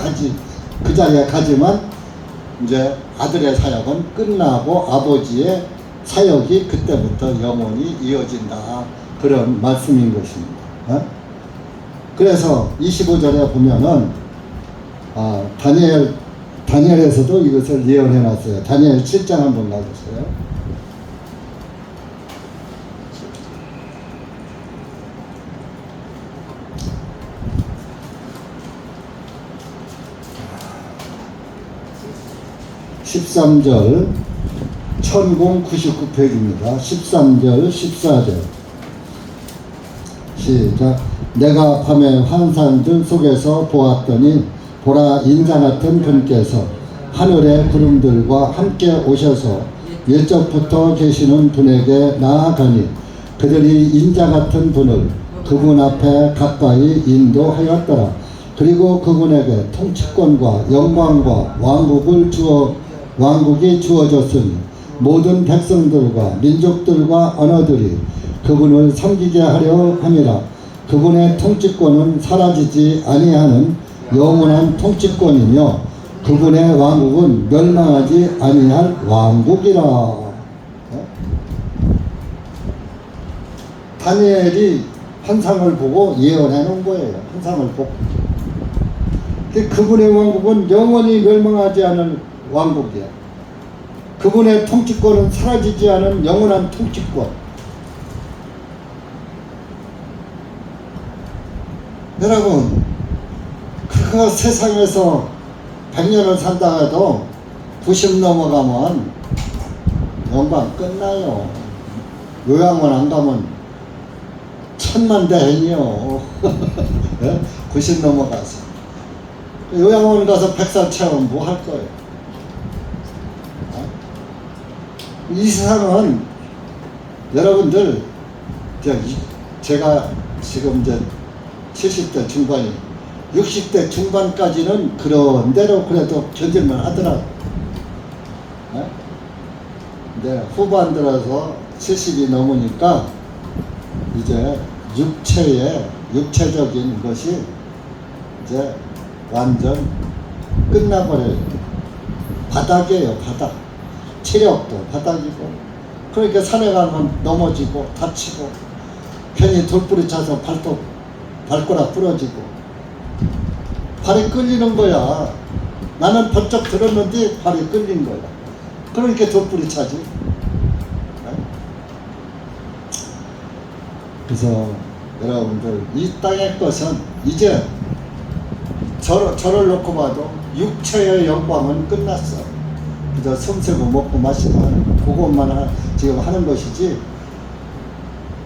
그 자리에 가지만 이제 아들의 사역은 끝나고 아버지의 사역이 그때부터 영원히 이어진다. 그런 말씀인 것입니다. 그래서 25절에 보면은 다니엘에서도 이것을 예언해 놨어요. 다니엘 7장 한번 가보세요. 13절 1099페이지입니다. 13절 14절 시작. 내가 밤에 환상들 속에서 보았더니 보라 인자 같은 분께서 하늘의 구름들과 함께 오셔서 옛적부터 계시는 분에게 나아가니 그들이 인자 같은 분을 그분 앞에 가까이 인도하였더라. 그리고 그분에게 통치권과 영광과 왕국이 주어졌으니 모든 백성들과 민족들과 언어들이 그분을 섬기게 하려 함이라. 그분의 통치권은 사라지지 아니하는 영원한 통치권이며 그분의 왕국은 멸망하지 아니할 왕국이라. 다니엘이 환상을 보고 예언해 놓은 거예요. 환상을 보고. 그분의 왕국은 영원히 멸망하지 않을 왕국이야. 그분의 통치권은 사라지지 않은 영원한 통치권. 여러분, 그거 세상에서 100년을 산다 해도 90 넘어가면 영광 끝나요. 요양원 안 가면 천만다행이요. 90 넘어가서 요양원 가서 100살 채우면 뭐 할 거예요? 이 세상은 여러분들 제가 지금 이제 70대 중반이 60대 중반까지는 그런 대로 그래도 견딜만 하더라고. 근데 후반 들어서 70이 넘으니까 이제 육체적인 것이 이제 완전 끝나버려요. 바닥이에요, 바닥. 체력도 바닥이고. 그러니까 산에 가면 넘어지고 다치고 괜히 돌부리 차서 발가락 부러지고 발이 끌리는 거야. 나는 번쩍 들었는데 발이 끌린 거야. 그러니까 돌부리 차지. 그래서 여러분들 이 땅의 것은 이제 저를 놓고 봐도 육체의 영광은 끝났어. 그저 숨쉬고 먹고 마시고 하는 그것만 지금 하는 것이지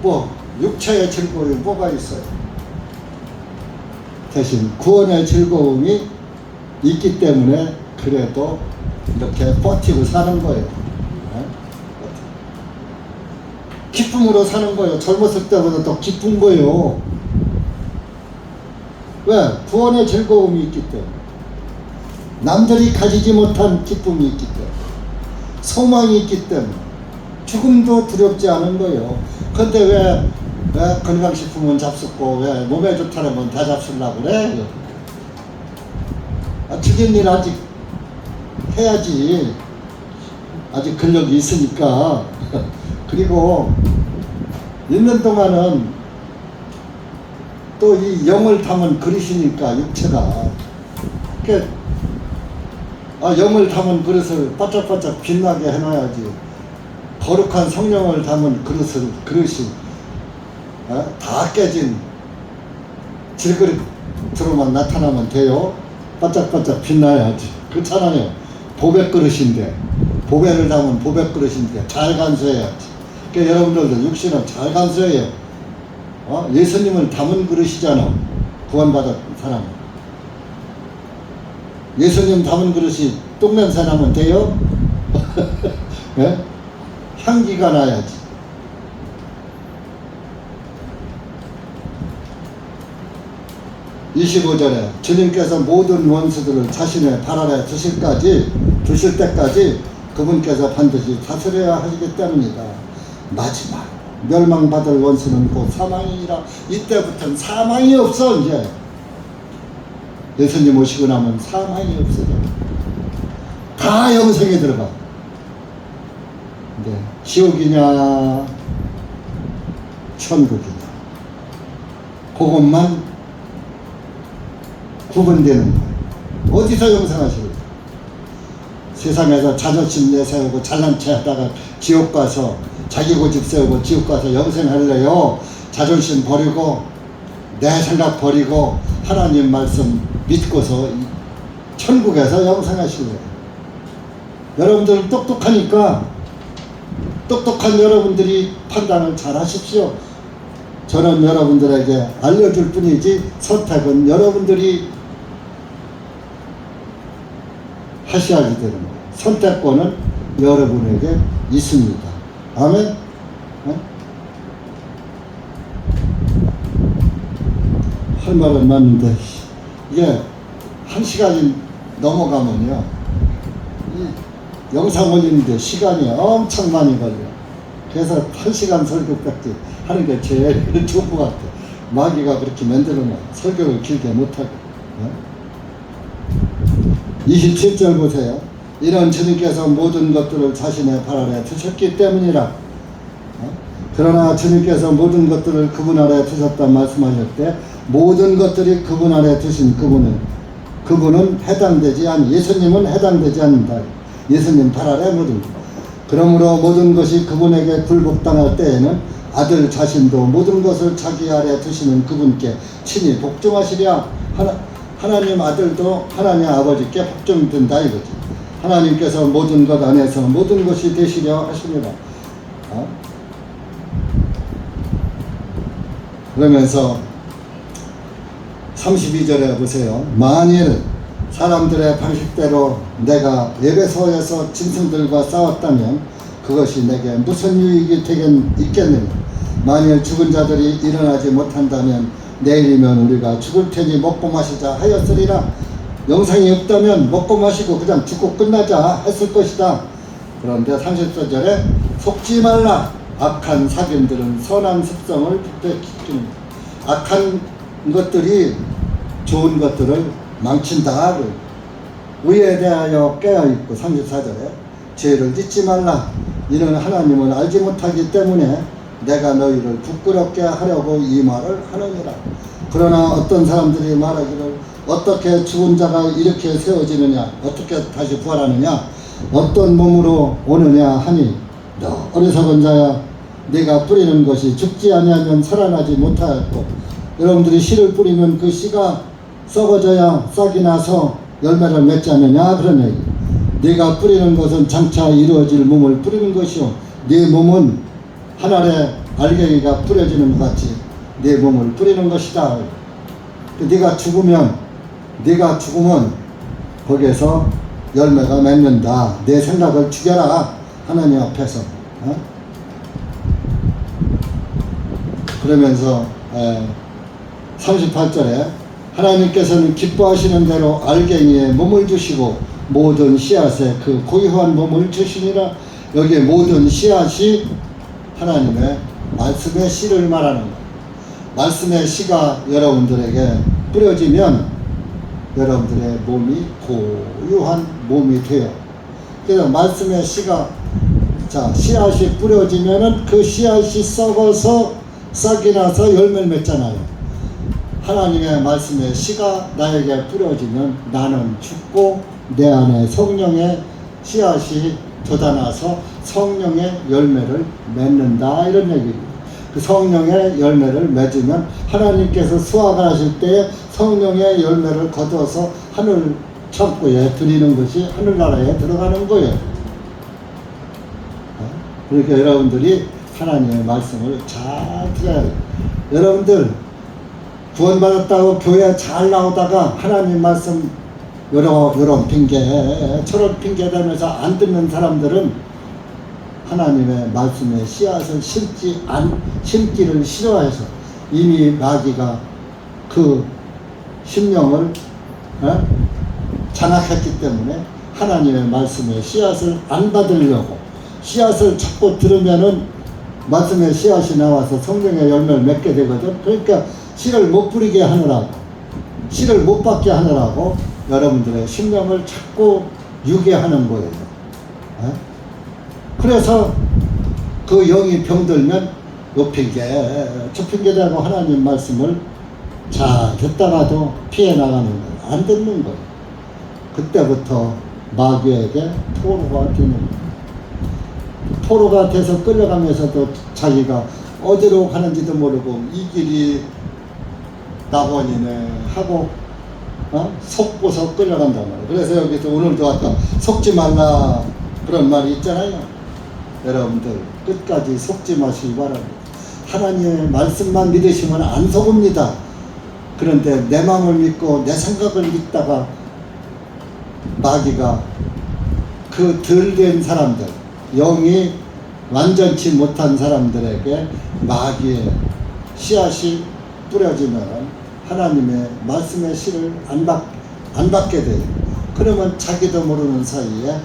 뭐 육체의 즐거움이 뭐가 있어요. 대신 구원의 즐거움이 있기 때문에 그래도 이렇게 버티고 사는 거예요. 기쁨으로 사는 거예요. 젊었을 때보다 더 기쁜 거예요. 왜? 구원의 즐거움이 있기 때문에. 남들이 가지지 못한 기쁨이 있기 때문에. 소망이 있기 때문에. 죽음도 두렵지 않은 거예요. 근데 왜 건강식품은 잡숫고 왜 몸에 좋다는 다 잡수려고 그래? 죽인 일 아직 해야지. 아직 근력이 있으니까. 그리고 있는 동안은 또 이 영을 담은 그릇이니까 육체가 영을 담은 그릇을 바짝바짝 빛나게 해놔야지. 거룩한 성령을 담은 그릇이 다 깨진 질그릇으로만 나타나면 돼요. 바짝바짝 빛나야지. 그렇잖아요. 보배 그릇인데 보배를 담은 보배 그릇인데 잘 간수해야지. 그러니까 여러분들도 육신은 잘 간수해요. 예수님을 담은 그릇이잖아. 구원받은 사람은. 예수님 담은 그릇이 똥냄새 나면 돼요? 네? 향기가 나야지. (25절에) 주님께서 모든 원수들을 자신의 발 아래 두실 때까지 그분께서 반드시 다스려야 하시기 때문이다. 마지막 멸망받을 원수는 곧 사망이니라. 이때부터는 사망이 없어. 이제 예수님 오시고 나면 사망이 없어져. 다 영생에 들어가. 네. 지옥이냐 천국이냐 그것만 구분되는 거예요. 어디서 영생하시겠어요? 세상에서 자존심 내세우고 잘난 체 하다가 지옥 가서 자기 고집 세우고 지옥 가서 영생할래요? 자존심 버리고 내 생각 버리고 하나님 말씀 믿고서 천국에서 영생하실래요? 여러분들은 똑똑하니까 똑똑한 여러분들이 판단을 잘 하십시오. 저는 여러분들에게 알려줄 뿐이지 선택은 여러분들이 하셔야 되는 거예요. 선택권은 여러분에게 있습니다. 아멘? 할 말은 많은데 이게 1시간이 넘어가면요 이 영상 올리는데 시간이 엄청 많이 걸려요. 그래서 1시간 설교까지 하는 게 제일 좋은 것 같아요. 마귀가 그렇게 만들어놔. 설교를 길게 못하게. 27절 보세요. 이런 주님께서 모든 것들을 자신의 발 아래 두셨기 때문이라. 그러나 주님께서 모든 것들을 그분 아래 두셨다 말씀하셨대. 모든 것들이 그분 아래 두신 그분은 해당되지 예수님은 해당되지 않는다. 예수님 발 아래 모든 것. 그러므로 모든 것이 그분에게 굴복당할 때에는 아들 자신도 모든 것을 자기 아래 두시는 그분께 친히 복종하시랴. 하나님 아들도 하나님 아버지께 복종된다 이거지. 하나님께서 모든 것 안에서 모든 것이 되시려 하시니라. 그러면서 32절에 보세요. 만일 사람들의 방식대로 내가 에베소에서 짐승들과 싸웠다면 그것이 내게 무슨 유익이 있겠느냐. 만일 죽은 자들이 일어나지 못한다면 내일이면 우리가 죽을 테니 먹고 마시자 하였으리라. 영생이 없다면 먹고 마시고 그냥 죽고 끝나자 했을 것이다. 그런데 34절에 속지 말라. 악한 사견들은 선한 습성을 부패시키는 악한 것들이 좋은 것들을 망친다. 의에 대하여 깨어있고 34절에 죄를 짓지 말라. 이는 하나님을 알지 못하기 때문에 내가 너희를 부끄럽게 하려고 이 말을 하느니라. 그러나 어떤 사람들이 말하기를 어떻게 죽은 자가 이렇게 세워지느냐, 어떻게 다시 부활하느냐, 어떤 몸으로 오느냐 하니 너 어리석은 자야, 내가 뿌리는 것이 죽지 아니하면 살아나지 못하였고, 여러분들이 씨를 뿌리면 그 씨가 썩어져야 싹이 나서 열매를 맺지 않느냐 그런 얘기. 네가 뿌리는 것은 장차 이루어질 몸을 뿌리는 것이요, 네 몸은 하늘의 알갱이가 뿌려지는 것 같이 네 몸을 뿌리는 것이다. 네가 죽으면 거기에서 열매가 맺는다. 내 생각을 죽여라, 하나님 앞에서. 그러면서 38절에 하나님께서는 기뻐하시는 대로 알갱이에 몸을 주시고 모든 씨앗에 그 고유한 몸을 주시니라. 여기에 모든 씨앗이 하나님의 말씀의 씨를 말하는 거예요. 말씀의 씨가 여러분들에게 뿌려지면 여러분들의 몸이 고유한 몸이 돼요. 그래서 말씀의 씨가, 씨앗이 뿌려지면은 그 씨앗이 썩어서 싹이 나서 열매를 맺잖아요. 하나님의 말씀의 씨가 나에게 뿌려지면 나는 죽고 내 안에 성령의 씨앗이 돋아나서 성령의 열매를 맺는다, 이런 얘기입니다. 그 성령의 열매를 맺으면 하나님께서 수확을 하실 때에 성령의 열매를 거둬서 하늘 창고에 드리는 것이 하늘나라에 들어가는 거예요. 그러니까 여러분들이 하나님의 말씀을 잘 들어야 돼요. 여러분들 구원받았다고 교회 잘 나오다가 하나님 말씀 요런 핑계 저런 핑계 대면서 안 듣는 사람들은 하나님의 말씀에 씨앗을 심기를 싫어해서 이미 마귀가 그 심령을 장악했기 때문에 하나님의 말씀에 씨앗을 안 받으려고, 씨앗을 자꾸 들으면은 말씀의 씨앗이 나와서 성령의 열매를 맺게 되거든. 그러니까 씨를 못 뿌리게 하느라고, 씨를 못 받게 하느라고 여러분들의 심령을 자꾸 유괴하는 거예요. 그래서 그 영이 병들면 요 핑계 저 핑계 대고 하나님 말씀을 잘 듣다가도 피해 나가는 거예요. 안 듣는 거예요. 그때부터 마귀에게 포로가 되는 거예요. 포로가 돼서 끌려가면서도 자기가 어디로 가는지도 모르고 이 길이 낙원이네 하고 속고서 끌려간단 말이에요. 그래서 여기서 오늘도 아까 속지 말라 그런 말이 있잖아요. 여러분들 끝까지 속지 마시기 바랍니다. 하나님의 말씀만 믿으시면 안 속습니다. 그런데 내 마음을 믿고 내 생각을 믿다가 마귀가 그 덜 된 사람들, 영이 완전치 못한 사람들에게 마귀의 씨앗이 뿌려지면 하나님의 말씀의 씨를 안 받게 돼요. 그러면 자기도 모르는 사이에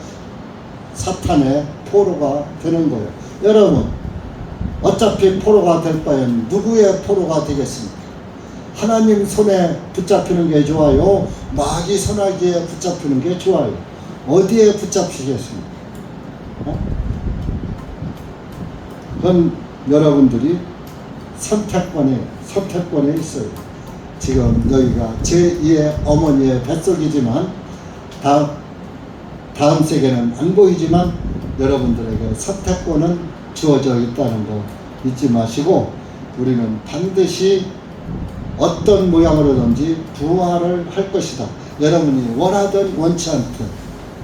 사탄의 포로가 되는 거예요. 여러분, 어차피 포로가 될 바엔 누구의 포로가 되겠습니까? 하나님 손에 붙잡히는 게 좋아요? 마귀 손아귀에 붙잡히는 게 좋아요? 어디에 붙잡히겠습니까? 그건 여러분들이 선택권에 있어요. 지금 여기가 제2의 어머니의 뱃속이지만 다음 세계는 안 보이지만 여러분들에게 선택권은 주어져 있다는 거 잊지 마시고, 우리는 반드시 어떤 모양으로든지 부활을 할 것이다. 여러분이 원하든 원치 않든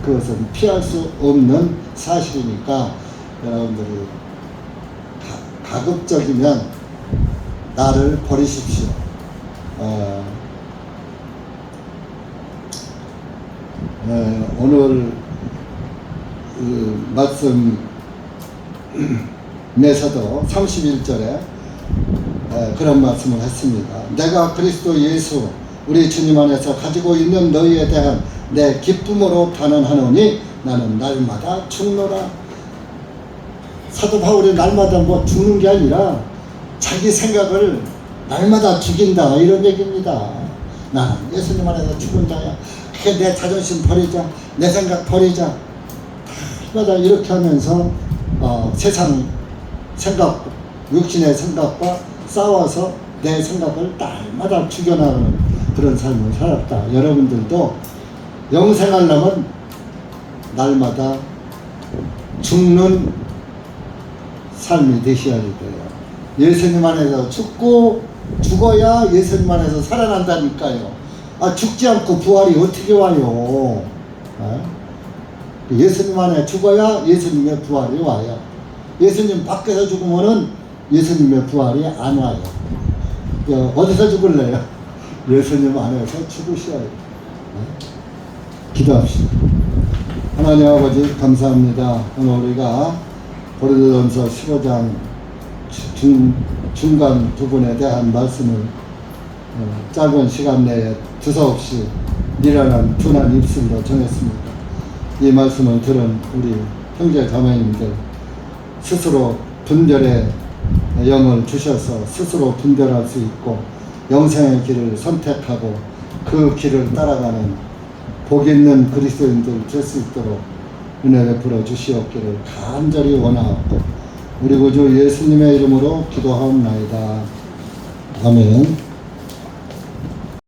그것은 피할 수 없는 사실이니까 여러분들이 가급적이면 나를 버리십시오. 오늘 말씀에서도 31절에 그런 말씀을 했습니다. 내가 그리스도 예수 우리 주님 안에서 가지고 있는 너희에 대한 내 기쁨으로 단언하노니 나는 날마다 죽노라. 사도 바울이 날마다 뭐 죽는 게 아니라 자기 생각을 날마다 죽인다, 이런 얘기입니다. 나는 예수님 안에서 죽은 자야. 그게 내 자존심 버리자, 내 생각 버리자. 날마다 이렇게 하면서 세상 생각, 육신의 생각과 싸워서 내 생각을 날마다 죽여나가는 그런 삶을 살았다. 여러분들도 영생하려면 날마다 죽는 삶이 되셔야 돼요. 예수님 안에서 죽어야 예수님 안에서 살아난다니까요. 죽지 않고 부활이 어떻게 와요? 예수님 안에 죽어야 예수님의 부활이 와요. 예수님 밖에서 죽으면은 예수님의 부활이 안 와요. 어디서 죽을래요? 예수님 안에서 죽으셔야 해요. 기도합시다. 하나님 아버지 감사합니다. 오늘 우리가 고린도전서 15장 중간 부분에 대한 말씀을 짧은 시간 내에 두서없이 미련한 둔한 입술로 전했습니다. 이 말씀을 들은 우리 형제 자매님들 스스로 분별의 영을 주셔서 스스로 분별할 수 있고 영생의 길을 선택하고 그 길을 따라가는 복 있는 그리스도인들 될 수 있도록 은혜 베풀어 주시옵기를 간절히 원하옵고 우리 구주 예수님의 이름으로 기도하옵나이다. 아멘.